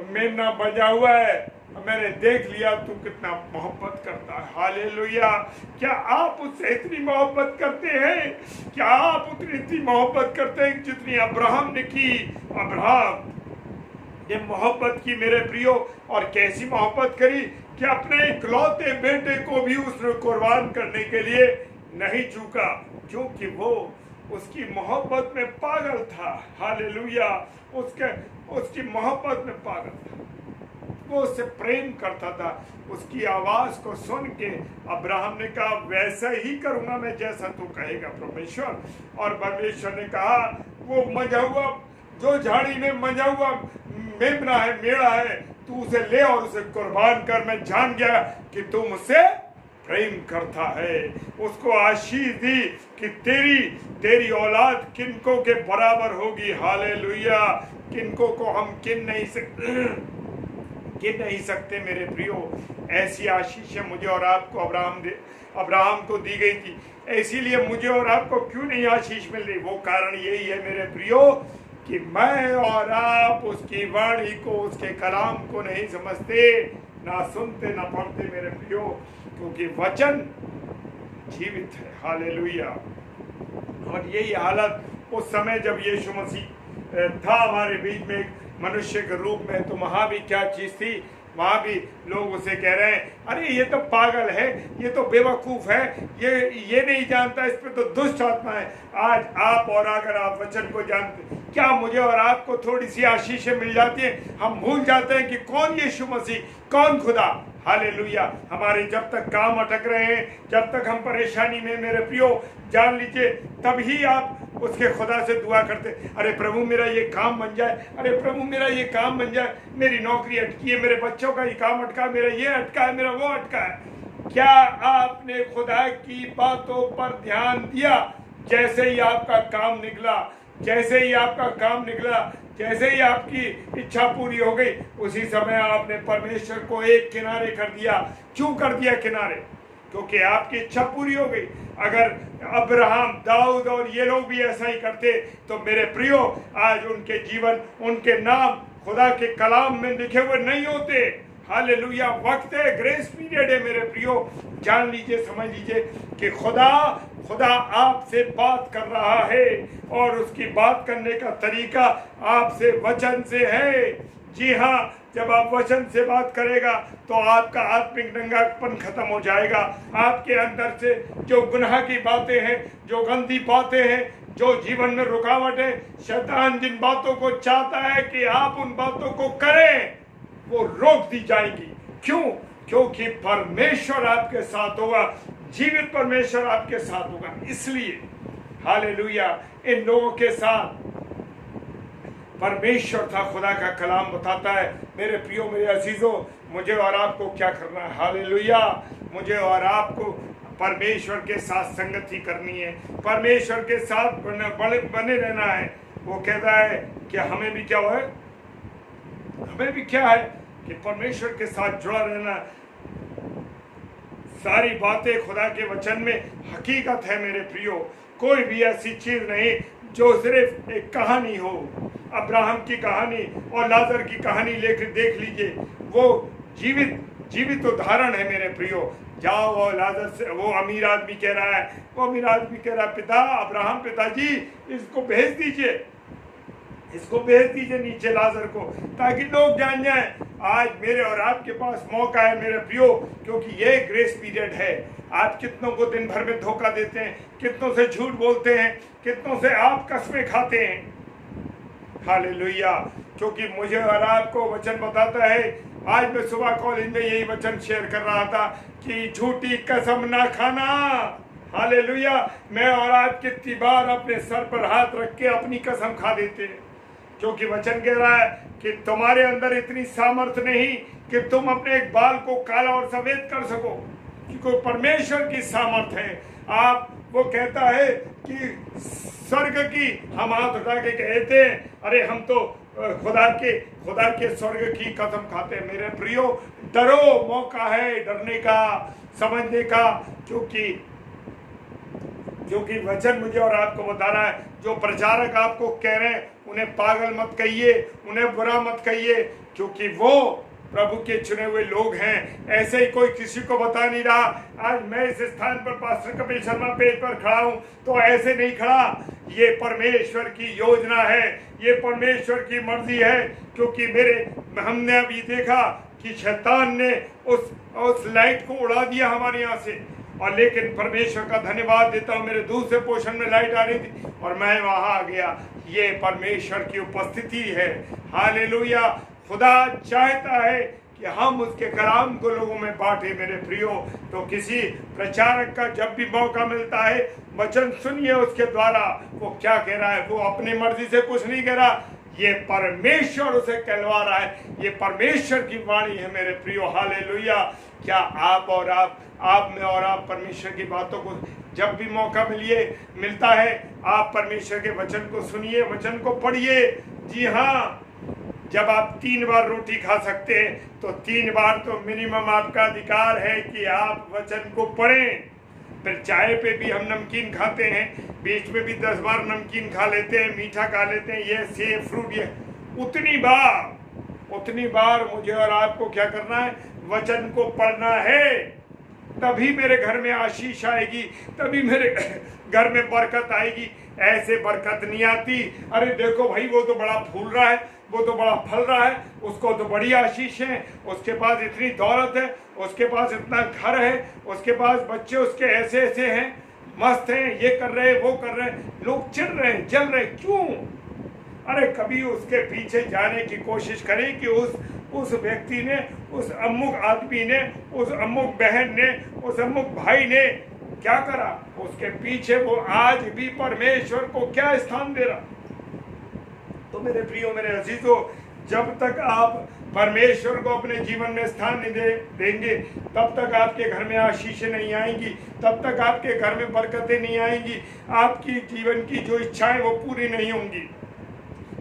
मेमना बजा हुआ है, मैंने देख लिया तू कितना मोहब्बत करता है। हालेलुया। क्या आप उससे इतनी मोहब्बत करते हैं? क्या आप उतनी इतनी मोहब्बत करते हैं जितनी अब्राहम ने की? अब्राहम ने मोहब्बत की मेरे प्रियो, और कैसी मोहब्बत करी कि अपने इकलौते बेटे को भी उसने कुर्बान करने के लिए नहीं चूका, क्योंकि वो उसकी मोहब्बत में पागल था। हालेलुया। उसकी मोहब्बत में पागल था, वो उससे प्रेम करता था। उसकी आवाज को सुन के अब्राहम ने कहा, वैसा ही करूंगा मैं जैसा तू कहेगा परमेश्वर। और परमेश्वर ने कहा, वो मजा हुआ जो झाड़ी में मजा हुआ मेमना है, मेढ़ा है, तू उसे ले और उसे कुर्बान कर। मैं जान गया कि तू मुझसे प्रेम करता है। उसको आशीष दी कि तेरी औलाद किनको के बराबर होगी। हालेलुया। किनको को हम गिन नहीं सकते मेरे प्रियो। ऐसी आशीषें मुझे और आपको अब्राहम को दी गई थी, इसीलिए मुझे और आपको क्यों नहीं आशीष मिल रही? वो कारण यही है मेरे प्रियो कि मैं और आप उसकी वाणी को, उसके कलाम को नहीं समझते, ना सुनते, ना पढ़ते मेरे प्रियो, क्योंकि वचन जीवित है। हालेलुया। और यही हालत उस समय जब यीशु मसीह था हमारे बीच में मनुष्य के रूप में, तो वहां भी क्या चीज थी? वहां भी लोग उसे कह रहे हैं, अरे ये तो पागल है, ये तो बेवकूफ है, ये नहीं जानता, इस पे तो दुष्ट आत्मा है। आज आप और अगर आप वचन को जानते, क्या मुझे और आपको थोड़ी सी आशीषें मिल जाती हैं? हम भूल जाते हैं कि कौन यीशु मसीह, कौन खुदा। हालेलुया। हमारे जब तक काम अटक रहे हैं, जब तक हम परेशानी में मेरे प्रियो, जान लीजिए तभी आप उसके खुदा से दुआ करते, अरे प्रभु मेरा ये काम बन जाए, अरे प्रभु मेरा ये काम बन जाए, मेरी नौकरी अटकी है, मेरे बच्चों का ये काम अटका, मेरा ये अटका है, मेरा वो अटका है। क्या आपने खुदा की बातों पर ध्यान दिया? जैसे ही आपका काम निकला, जैसे ही आपका काम निकला, जैसे ही आपकी इच्छा पूरी हो गई, उसी समय आपने परमेश्वर को एक किनारे कर दिया। क्यों कर दिया किनारे? क्योंकि आपकी इच्छा पूरी हो गई। अगर अब्राहम, दाऊद और ये लोग भी ऐसा ही करते तो मेरे प्रियो आज उनके जीवन, उनके नाम खुदा के कलाम में लिखे हुए नहीं होते। हालेलुया। वक्त है, ग्रेस पीरियड है मेरे प्रियो। जान लीजिए, समझ लीजिए कि खुदा आपसे बात कर रहा है, और उसकी बात करने का तरीका आपसे वचन से है। जी हाँ, जब आप वचन से बात करेगा तो आपका आत्मिक नंगापन खत्म हो जाएगा। आपके अंदर से जो गुनाह की बातें हैं, जो गंदी बातें हैं, जो जीवन में रुकावट है, शैतान जिन बातों को चाहता है कि आप उन बातों को करें, वो रोक दी जाएगी। क्यों? क्योंकि परमेश्वर आपके साथ होगा, जीवित परमेश्वर आपके साथ होगा। इसलिए हालेलुया, इन लोगों के साथ परमेश्वर था। खुदा का कलाम बताता है मेरे प्रियो, मेरे अजीजों, मुझे और आपको क्या करना है? हालेलुया। मुझे और आपको परमेश्वर के साथ संगति करनी है, परमेश्वर के साथ बने रहना है। वो कहता है कि हमें भी क्या है, हमें भी क्या है कि परमेश्वर के साथ जुड़ा रहना। सारी बातें खुदा के वचन में हकीकत है मेरे प्रियो। कोई भी ऐसी चीज नहीं जो सिर्फ एक कहानी हो। अब्राहम की कहानी और लाजर की कहानी लेकर देख लीजिए, वो जीवित उदाहरण है मेरे प्रियो। जाओ, वो लाजर से, वो अमीर आदमी कह रहा है, पिता अब्राहम, पिताजी इसको भेज दीजिए, इसको भेज दीजिए नीचे लाजर को, ताकि लोग जान जाएं आज मेरे और आपके पास मौका है मेरे प्रियो। क्योंकि ये ग्रेस पीरियड है। आप कितनों को दिन भर में धोखा देते हैं, कितनों से झूठ बोलते हैं, कितनों से आप कसमें खाते हैं। हालेलुया। क्योंकि मुझे और आपको वचन बताता है, आज मैं सुबह कॉलेज में यही वचन शेयर कर रहा था कि झूठी कसम ना खाना। हालेलुया। मैं और आप कितनी बार अपने सर पर हाथ रख के अपनी कसम खा देते हैं, क्योंकि वचन कह रहा है कि तुम्हारे अंदर इतनी सामर्थ्य नहीं कि तुम अपने एक बाल को काला और सफेद कर सको, कि कोई परमेश्वर की सामर्थ्य है। आप वो कहता है कि स्वर्ग की हम हाथ उठा के कहते हैं, अरे हम तो खुदा के स्वर्ग की कसम खाते हैं। मेरे प्रियो, डरो, मौका है डरने का, समझने का, क्योंकि वचन मुझे और आपको बता रहा है, जो प्रचारक आपको कह रहे हैं उन्हें पागल मत कहिए, उन्हें बुरा मत कहिए, क्योंकि वो प्रभु के चुने हुए लोग हैं। ऐसे ही कोई किसी को बता नहीं रहा। आज मैं इस स्थान पर पास्टर कपिल शर्मा पेज पर खड़ा हूं तो ऐसे नहीं खड़ा। ये परमेश्वर की योजना है, ये परमेश्वर की मर्जी है, क्योंकि हमने अभी देखा कि शैतान ने उस लाइट को उड़ा दिया हमारे यहाँ से, और लेकिन परमेश्वर का धन्यवाद देता हूँ, मेरे दूसरे पोर्शन में लाइट आ रही थी और मैं वहां आ गया। ये परमेश्वर की उपस्थिति है। हालेलुया। खुदा चाहता है कि हम उसके कलाम को लोगों में बांटे। मेरे प्रियो, तो किसी प्रचारक का जब भी मौका मिलता है, वचन सुनिए उसके द्वारा वो क्या कह रहा है। वो अपनी मर्जी से कुछ नहीं कह रहा, ये परमेश्वर उसे कहलवा रहा है, ये परमेश्वर की वाणी है। मेरे प्रियो, हालेलुया। क्या आप में और आप परमेश्वर की बातों को जब भी मौका मिलता है, आप परमेश्वर के वचन को सुनिए, वचन को पढ़िए। जी हाँ, जब आप 3 बार रोटी खा सकते हैं तो 3 बार तो मिनिमम आपका अधिकार है कि आप वचन को पढ़ें। फिर चाय पे भी हम नमकीन खाते हैं, बीच में भी 10 बार नमकीन खा लेते हैं, मीठा खा लेते हैं, ये सेब फ्रूट, ये उतनी बार मुझे और आपको क्या करना है, वचन को पढ़ना है। तभी मेरे घर में आशीष आएगी, तभी मेरे घर में बरकत आएगी। ऐसे बरकत नहीं आती, अरे देखो भाई वो तो बड़ा फूल रहा है, वो तो बड़ा फल रहा है, उसको तो बड़ी आशीष है, उसके पास इतनी दौलत है, उसके पास इतना घर है, उसके पास बच्चे उसके ऐसे ऐसे हैं, मस्त हैं, ये कर रहे हैं, वो कर रहे हैं, लोग चिढ़ रहे हैं, जल रहे हैं, क्यों? अरे कभी उसके पीछे जाने की कोशिश करें कि उस व्यक्ति ने, उस अमुक आदमी ने, उस अमुक बहन ने, उस अमुक भाई ने क्या करा, उसके पीछे वो आज भी परमेश्वर को क्या स्थान दे रहा। तो मेरे प्रियो, मेरे अजीजों, जब तक आप परमेश्वर को अपने जीवन में स्थान नहीं देंगे, तब तक आपके घर में आशीषें नहीं आएंगी, तब तक आपके घर में बरकतें नहीं आएंगी, आपकी जीवन की जो इच्छाएं वो पूरी नहीं होंगी।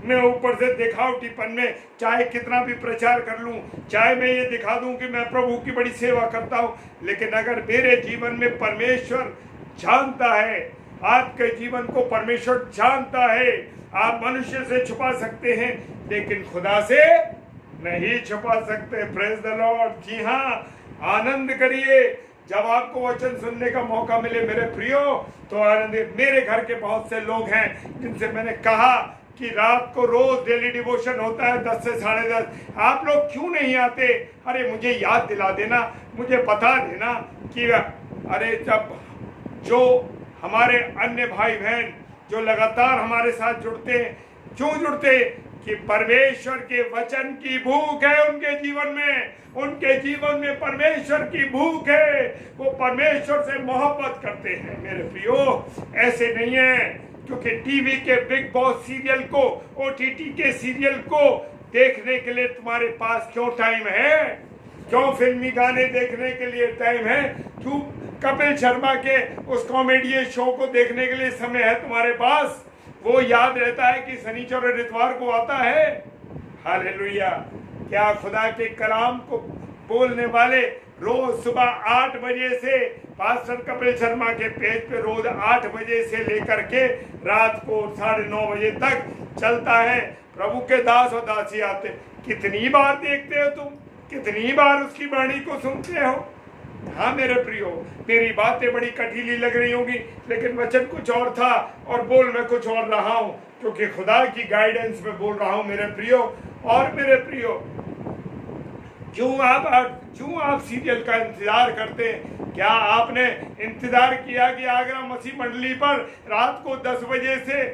मैं ऊपर से दिखावटीपन में चाहे कितना भी प्रचार कर लूं, चाहे मैं ये दिखा दूं कि मैं प्रभु की बड़ी सेवा करता हूं, लेकिन अगर मेरे जीवन में परमेश्वर जानता है, आपके जीवन को परमेश्वर जानता है। आप मनुष्य से छुपा सकते हैं लेकिन खुदा से नहीं छुपा सकते। Praise the Lord. जी हाँ, आनंद करिए जब आपको वचन सुनने का मौका मिले। मेरे प्रियो, तो आनंदित। मेरे घर के बहुत से लोग हैं जिनसे मैंने कहा कि रात को रोज डेली डिवोशन होता है 10 से 10:30, आप लोग क्यों नहीं आते? अरे मुझे याद दिला देना, मुझे बता देना कि अरे जब जो हमारे अन्य भाई बहन जो लगातार हमारे साथ जुड़ते हैं, क्यों जुड़ते? कि परमेश्वर के वचन की भूख है उनके जीवन में, उनके जीवन में परमेश्वर की भूख है, वो परमेश्वर से मोहब्बत करते हैं। मेरे प्रियो, ऐसे नहीं है क्योंकि टीवी के बिग बॉस सीरियल को, ओटीटी के सीरियल को देखने के लिए तुम्हारे पास क्यों टाइम है? क्यों फिल्मी गाने देखने के लिए टाइम है? क्यों कपिल शर्मा के उस कॉमेडी शो को देखने के लिए समय है तुम्हारे पास? वो याद रहता है कि शनिचर और इतवार को आता है। हालेलुया। क्या खुदा के कलाम को बोलने वाले रोज सुबह 8 बजे से पास्टर कपिल शर्मा के पेज पे रोज 8 बजे से लेकर के रात को 9:30 बजे तक चलता है। प्रभु के दास और दासी आते, कितनी बार देखते हो तुम? कितनी बार उसकी वाणी को सुनते हो? हाँ मेरे प्रियो, मेरी बातें बड़ी कठिली लग रही होंगी, लेकिन वचन कुछ और था और बोल मैं कुछ और रहा हूं, क्योंकि खुदा की गाइडेंस में बोल रहा हूं मेरे प्रियो। और मेरे प्रियो, क्यों आप सीरियल का इंतजार करते हैं? क्या आपने इंतजार किया कि आगरा मसीह मंडली पर रात को 10 बजे से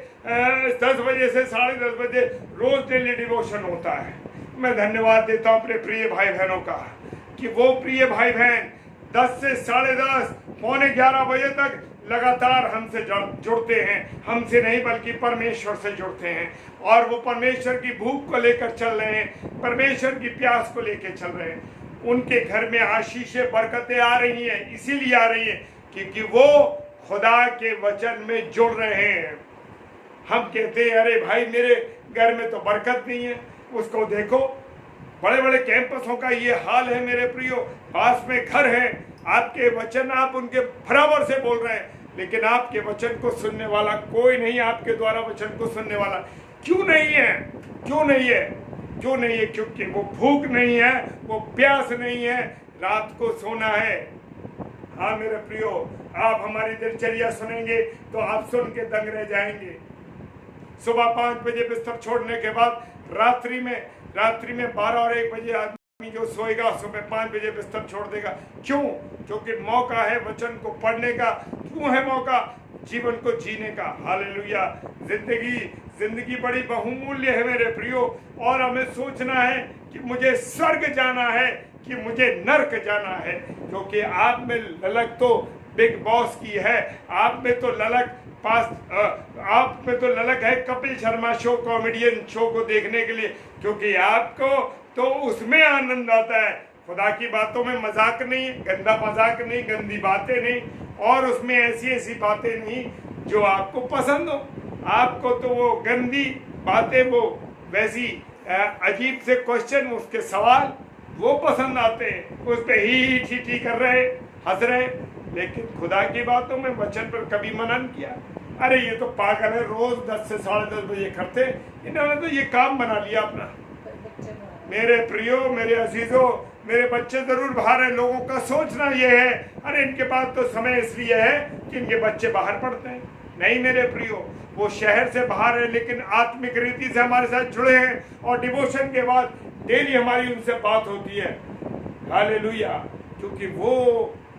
10:30 बजे रोज डेली डिवोशन होता है? मैं धन्यवाद देता हूं अपने प्रिय भाई बहनों का कि वो प्रिय भाई बहन 10 से 10:30 पौने 11 बजे तक लगातार हमसे जुड़ते हैं। हमसे नहीं बल्कि परमेश्वर से जुड़ते हैं, और वो परमेश्वर की भूख को लेकर चल रहे हैं, परमेश्वर की प्यास को लेकर चल रहे हैं। उनके घर में आशीषें बरकतें आ रही हैं, इसीलिए आ रही हैं क्योंकि वो खुदा के वचन में जुड़ रहे हैं। हम कहते हैं अरे भाई मेरे घर में तो बरकत नहीं है, उसको देखो, बड़े बड़े कैंपसों का ये हाल है मेरे प्रियो, पास में घर है, आपके वचन आप उनके बराबर से बोल रहे हैं, लेकिन आपके वचन को सुनने वाला कोई नहीं, आपके द्वारा वचन को सुनने वाला क्यों नहीं है? क्यों नहीं है? क्यों नहीं है? क्योंकि वो भूख नहीं है, वो प्यास नहीं है, रात को सोना है। हाँ मेरे प्रियो, आप हमारी दिनचर्या सुनेंगे तो आप सुन के दंग रह जाएंगे। सुबह 5 बजे बिस्तर छोड़ने के बाद रात्रि में 12 और 1 बजे आदमी जो सोएगा सुबह 5 बजे बिस्तर छोड़ देगा। क्यों? क्योंकि मौका है वचन को पढ़ने का। क्यों है मौका? जीवन को जीने का। हालेलुया। जिंदगी बड़ी बहुमूल्य है मेरे प्रियो, और हमें सोचना है कि मुझे स्वर्ग जाना है कि मुझे नरक जाना है, क्योंकि आप में ललक तो बिग बॉस की है, आप में तो ललक है Kapil Sharma show, comedian show को देखने के लिए, क्योंकि आपको तो उसमें आनंद आता है। खुदा की बातों में मजाक नहीं, गंदा मजाक नहीं, गंदी बातें नहीं, और उसमें ऐसी बातें नहीं जो आपको पसंद हो। आपको तो वो गंदी बातें, वो वैसी अजीब से क्वेश्चन, उसके सवाल वो पसंद आते हैं, उस पर ही कर रहे, हंस रहे, लेकिन खुदा की बातों में वचन पर कभी मनन किया? अरे ये तो पागल है, रोज 10 से 10:30 बजे करते, इन्होंने तो ये काम बना लिया अपना। मेरे प्रियो, मेरे अजीजों, मेरे बच्चे जरूर बाहर हैं, लोगों का सोचना ये है अरे इनके पास तो समय इसलिए है कि इनके बच्चे बाहर पढ़ते हैं। नहीं मेरे प्रियो, वो शहर से बाहर है लेकिन आत्मिक रीति से हमारे साथ जुड़े हैं, और डिवोशन के बाद डेली हमारी उनसे बात होती है। हालेलुया। क्योंकि वो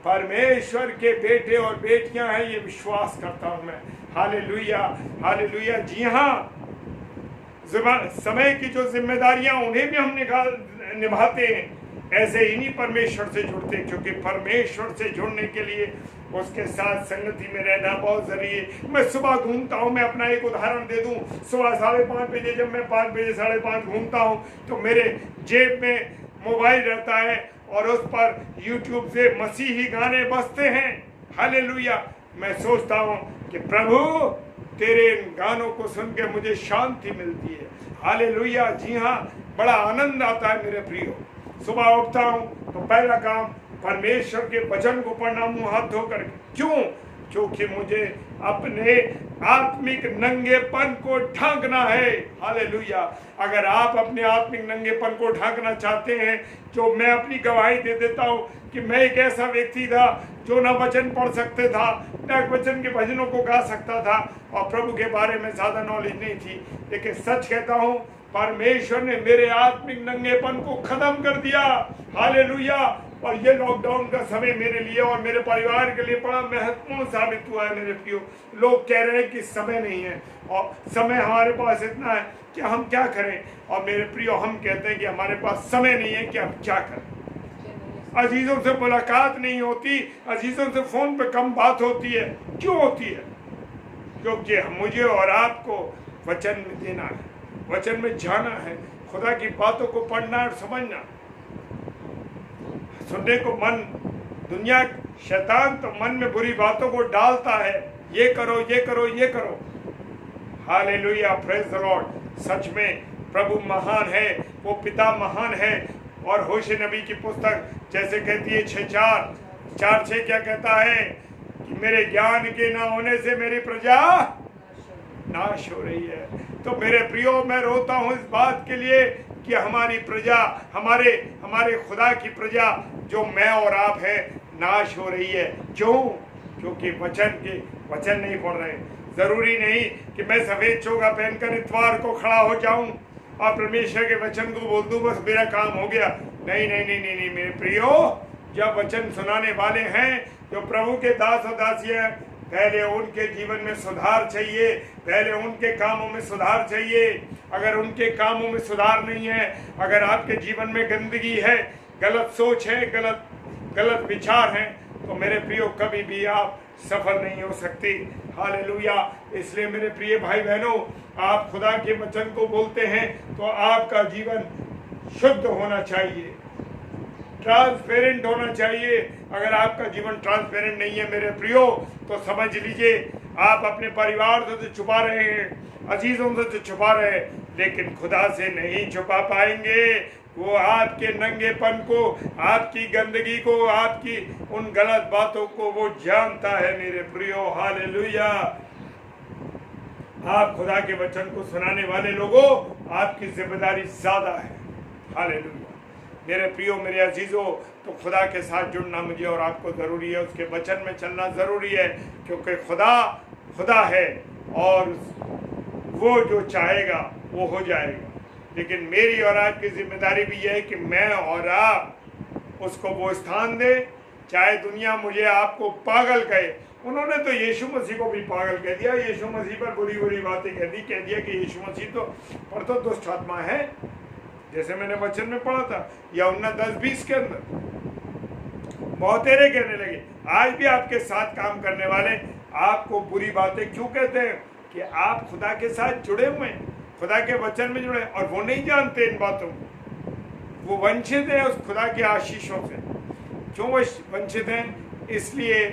परमेश्वर के बेटे और बेटियां हैं, ये विश्वास करता हूं मैं। Hallelujah, hallelujah. जी हाँ, समय की जो जिम्मेदारियां उन्हें भी हम निभाते हैं, ऐसे ही नहीं परमेश्वर से जुड़ते, क्योंकि परमेश्वर से जुड़ने के लिए उसके साथ संगति में रहना बहुत जरूरी है। मैं सुबह घूमता हूँ, मैं अपना एक उदाहरण दे दूँ, सुबह 5:30 बजे जब मैं 5 बजे 5:30 घूमता हूँ तो मेरे जेब में मोबाइल रहता है और उस पर यूट्यूब से मसीही गाने बजते हैं। हालेलुया। मैं सोचता हूँ कि प्रभु तेरे इन गानों को सुन के मुझे शांति मिलती है। हालेलुया। जी हाँ, बड़ा आनंद आता है मेरे प्रियो। सुबह उठता हूँ तो पहला काम परमेश्वर के वचन को पढ़ना, मुंह हाथ धोकर। क्यों? क्योंकि मुझे अपने आत्मिक नंगेपन को ढांकना है। हालेलुया। अगर आप अपने आत्मिक नंगेपन को ढांकना चाहते हैं, जो मैं अपनी गवाही दे देता हूँ कि मैं एक ऐसा व्यक्ति था जो ना वचन पढ़ सकते था, ना वचन के भजनों को गा सकता था, और प्रभु के बारे में ज्यादा नॉलेज नहीं थी, लेकिन सच कहता हूँ परमेश्वर ने मेरे आत्मिक नंगेपन को खत्म कर दिया। हालेलुया। और ये लॉकडाउन का समय मेरे लिए और मेरे परिवार के लिए बड़ा महत्वपूर्ण साबित हुआ है मेरे प्रियो। लोग कह रहे हैं कि समय नहीं है, और समय हमारे पास इतना है कि हम क्या करें, और मेरे प्रियो हम कहते हैं कि हमारे पास समय नहीं है कि हम क्या करें। अजीजों से मुलाकात नहीं होती, अजीजों से फोन पे कम बात होती है। क्यों होती है? क्योंकि मुझे और आपको वचन में देना है, वचन में जाना है, खुदा की बातों को पढ़ना और समझना। सुनने को मन, दुनिया शैतान तो मन में बुरी बातों को डालता है, ये करो ये करो ये करो। Hallelujah, praise the Lord. सच में प्रभु महान है, वो पिता महान है। और होशे नबी की पुस्तक जैसे कहती है 6:4 क्या कहता है कि मेरे ज्ञान के ना होने से मेरी प्रजा नाश हो रही है। तो मेरे प्रियो, मैं रोता हूँ इस बात के लिए कि हमारी प्रजा, हमारे खुदा की प्रजा जो मैं और आप हैं, नाश हो रही है। क्यों? क्योंकि वचन नहीं पढ़ रहे। जरूरी नहीं कि मैं सफेद चोगा पहनकर इतवार को खड़ा हो जाऊं और परमेश्वर के वचन को बोल दूं बस मेरा काम हो गया। नहीं नहीं नहीं नहीं, नहीं मेरे प्रियो, जब वचन सुनाने वाले हैं, जो प्रभु के दास और दासियां, पहले उनके जीवन में सुधार चाहिए, पहले उनके कामों में सुधार चाहिए। अगर उनके कामों में सुधार नहीं है, अगर आपके जीवन में गंदगी है, गलत सोच है, गलत विचार हैं, तो मेरे प्रियो कभी भी आप सफल नहीं हो सकते। हालेलुया। इसलिए मेरे प्रिय भाई बहनों, आप खुदा के वचन को बोलते हैं तो आपका जीवन शुद्ध होना चाहिए। ट्रांसपेरेंट होना चाहिए। अगर आपका जीवन ट्रांसपेरेंट नहीं है मेरे प्रियो, तो समझ लीजिए आप अपने परिवार से तो छुपा रहे हैं, अजीजों से तो छुपा रहे हैं, लेकिन खुदा से नहीं छुपा पाएंगे। वो आपके नंगेपन को, आपकी गंदगी को, आपकी उन गलत बातों को वो जानता है मेरे प्रियो। हालेलुया। आप खुदा के वचन को सुनाने वाले लोगों, आपकी जिम्मेदारी ज्यादा है। हालेलुया। मेरे प्रियो, मेरे अजीजों, तो खुदा के साथ जुड़ना मुझे और आपको जरूरी है, उसके वचन में चलना जरूरी है, क्योंकि खुदा है और वो जो चाहेगा वो हो जाएगा। लेकिन मेरी और आपकी जिम्मेदारी भी यह है कि मैं और आप उसको वो स्थान दे। चाहे दुनिया मुझे आपको पागल कहे, उन्होंने तो यीशु मसीह को भी पागल कह दिया, यीशु मसीह पर बुरी बुरी बातें कह दिया कि यीशु मसीह तो दुष्ट आत्मा है, जैसे मैंने वचन में पढ़ा था यूहन्ना 10:20 के अंदर बहुतेरे कहने लगे। आज भी आपके साथ काम करने वाले आपको बुरी बातें क्यों कहते हैं? कि आप खुदा के साथ जुड़े हुए हैं, खुदा के वचन में जुड़े, और वो नहीं जानते इन बातों को। वो वंचित है उस खुदा के आशीषों से। क्यों वो वंचित हैं? इसलिए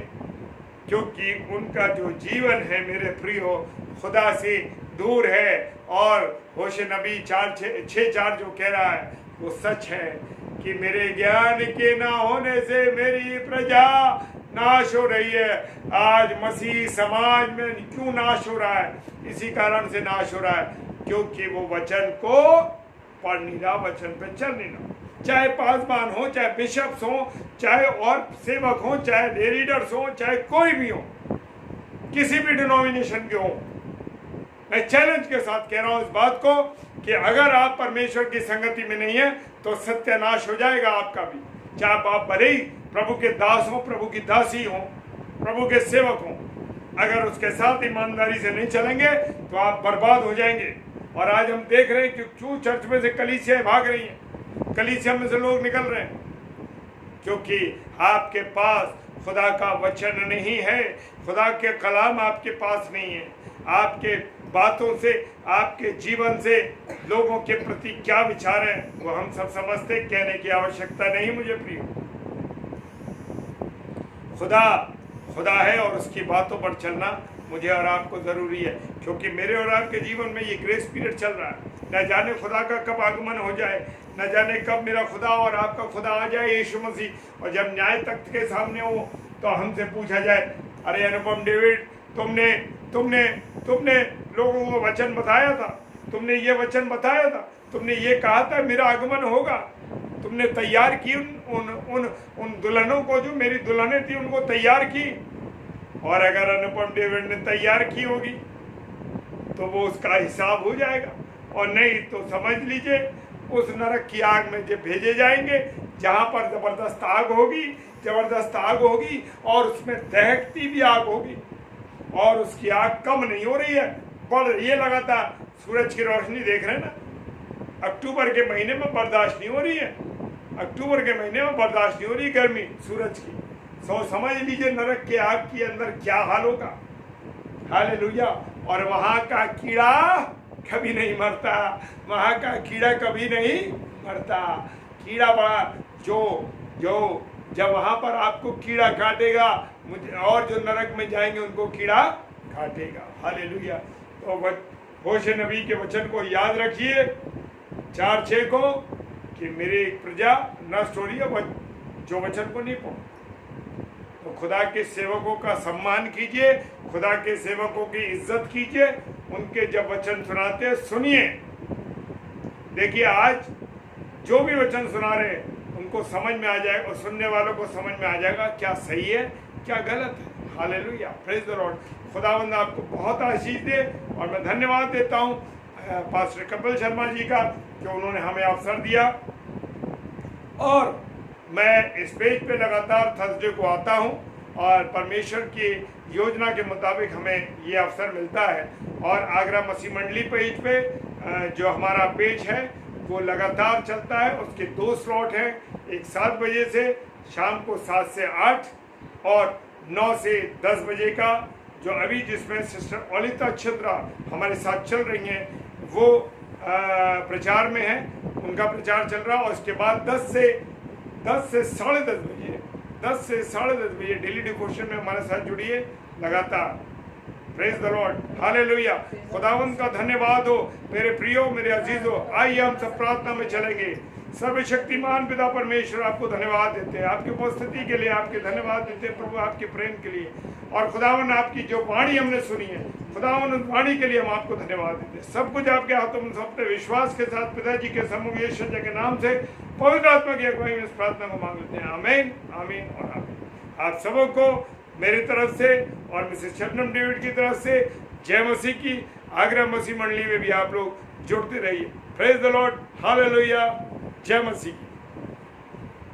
क्योंकि उनका जो जीवन है मेरे प्रियो खुदा से दूर है। और होशे नबी 6:4 जो कह रहा है वो सच है कि मेरे ज्ञान के ना होने से मेरी प्रजा नाश हो रही है। आज मसीह समाज में क्यों नाश हो रहा है? इसी कारण से नाश हो रहा है क्योंकि वो वचन को पढ़ नहीं रहा, वचन पे चल नहीं रहा। चाहे पासवान हो, चाहे बिशप्स हो, चाहे और सेवक हो, चाहे डे रीडर्स हो, चाहे कोई भी हो, किसी भी डिनोमिनेशन के हो, मैं चैलेंज के साथ कह रहा हूं इस बात को कि अगर आप परमेश्वर की संगति में नहीं है तो सत्यानाश हो जाएगा आपका भी। चाहे आप भले ही प्रभु के दास हो, प्रभु की दासी हो, प्रभु के सेवक हो, अगर उसके साथ ईमानदारी से नहीं चलेंगे तो आप बर्बाद हो जाएंगे। और आज हम देख रहे हैं कि क्यों चर्च में से कलीसियाएं भाग रही हैं, कलीसिया में से लोग निकल रहे हैं, क्योंकि आपके पास खुदा का वचन नहीं है, खुदा के कलाम आपके पास नहीं है। आपके बातों से, आपके जीवन से लोगों के प्रति क्या विचार है वो हम सब समझते, कहने की आवश्यकता नहीं मुझे प्रिय। खुदा है और उसकी बातों पर चलना मुझे और आपको जरूरी है, क्योंकि मेरे और आपके जीवन में ये ग्रेस पीरियड चल रहा है। न जाने खुदा का कब आगमन हो जाए, न जाने कब मेरा खुदा और आपका खुदा आ जाए यीशु मसीह, और जब न्याय तख्त के सामने हो तो हमसे पूछा जाए, अरे अनुपम डेविड, तुमने लोगों को वचन बताया था, तुमने ये वचन बताया था, तुमने ये कहा था मेरा आगमन होगा, तुमने तैयार की उन दुल्हनों को, जो मेरी दुल्हनें थी उनको तैयार की। और अगर अनुपम डेविड ने तैयार की होगी तो वो उसका हिसाब हो जाएगा, और नहीं तो समझ लीजिए उस नरक की आग में जो भेजे जाएंगे, जहां पर जबरदस्त आग होगी और उसमें दहकती भी आग होगी, और उसकी आग कम नहीं हो रही है, बढ़ रही है लगातार। सूरज की रोशनी देख रहे हैं ना, अक्टूबर के महीने में बर्दाश्त नहीं हो रही है, अक्टूबर के महीने में बर्दाश्त नहीं हो रही गर्मी सूरज की। सो समझ लीजिए नरक के आग के अंदर क्या हाल होगा। हालेलुया। और वहां का कीड़ा कभी नहीं मरता, वहां का कीड़ा कभी नहीं मरता। कीड़ा बड़ा जो जब वहां पर आपको कीड़ा काटेगा, और जो नरक में जाएंगे उनको कीड़ा काटेगा। हालेलुया। तो होशे नबी के वचन को याद रखिए 4:6 को, कि मेरी प्रजा नष्ट हो रही है जो वचन को नहीं पढ़। तो खुदा के सेवकों का सम्मान कीजिए, खुदा के सेवकों की इज्जत कीजिए, उनके जब वचन सुनाते हैं सुनिए। देखिए आज जो भी वचन सुना रहे हैं उनको समझ में आ जाएगा, और सुनने वालों को समझ में आ जाएगा क्या सही है क्या गलत है। Hallelujah, praise the Lord. खुदावंद आपको बहुत आशीष दे, और मैं धन्यवाद देता हूँ पास्टर कपिल शर्मा जी का कि उन्होंने हमें अवसर दिया, और मैं इस पेज पे लगातार थर्सडे को आता हूँ, और परमेश्वर की योजना के मुताबिक हमें ये अवसर मिलता है। और आगरा मसीह मंडली पेज पे जो हमारा पेज है वो लगातार चलता है, उसके 2 स्लॉट हैं, एक 7 बजे से शाम को 7 से 8 और 9 से 10 बजे का, जो अभी जिसमें सिस्टर ओलिता छिंद्रा हमारे साथ चल रही हैं वो प्रचार में है, उनका प्रचार चल रहा है। और उसके बाद 10 से 10 से 10:30 बजे 10 से 10:30 बजे डेली डिवोशन में हमारे साथ जुड़िए लगातार। Praise the Lord, hallelujah. खुदावंद का धन्यवाद हो। मेरे प्रियो, मेरे अजीजों, आइए हम सब प्रार्थना में चलेंगे। सर्वशक्तिमान पिता परमेश्वर, आपको धन्यवाद देते हैं, आपकी उपस्थिति के लिए आपके धन्यवाद देते हैं प्रभु, आपके प्रेम के लिए। और खुदावन आपकी जो वाणी हमने सुनी है, खुदावन उस वाणी के लिए हम आपको धन्यवाद देते हैं। सब कुछ आपके हाथों में सौंपते विश्वास के साथ पिताजी के सम्मुख यीशु के नाम से पवित्र आत्मा की अगुवाई में इस प्रार्थना को मांग लेते हैं। आमीन, आमीन और आमीन। आप सबों को मेरी तरफ से और मिसेस शबनम डेविड की तरफ से जय मसीह की। आगरा मसीह मंडली में भी आप लोग जुड़ते रहिए। प्रेज द लॉर्ड, हालेलुया, जय मसीह की।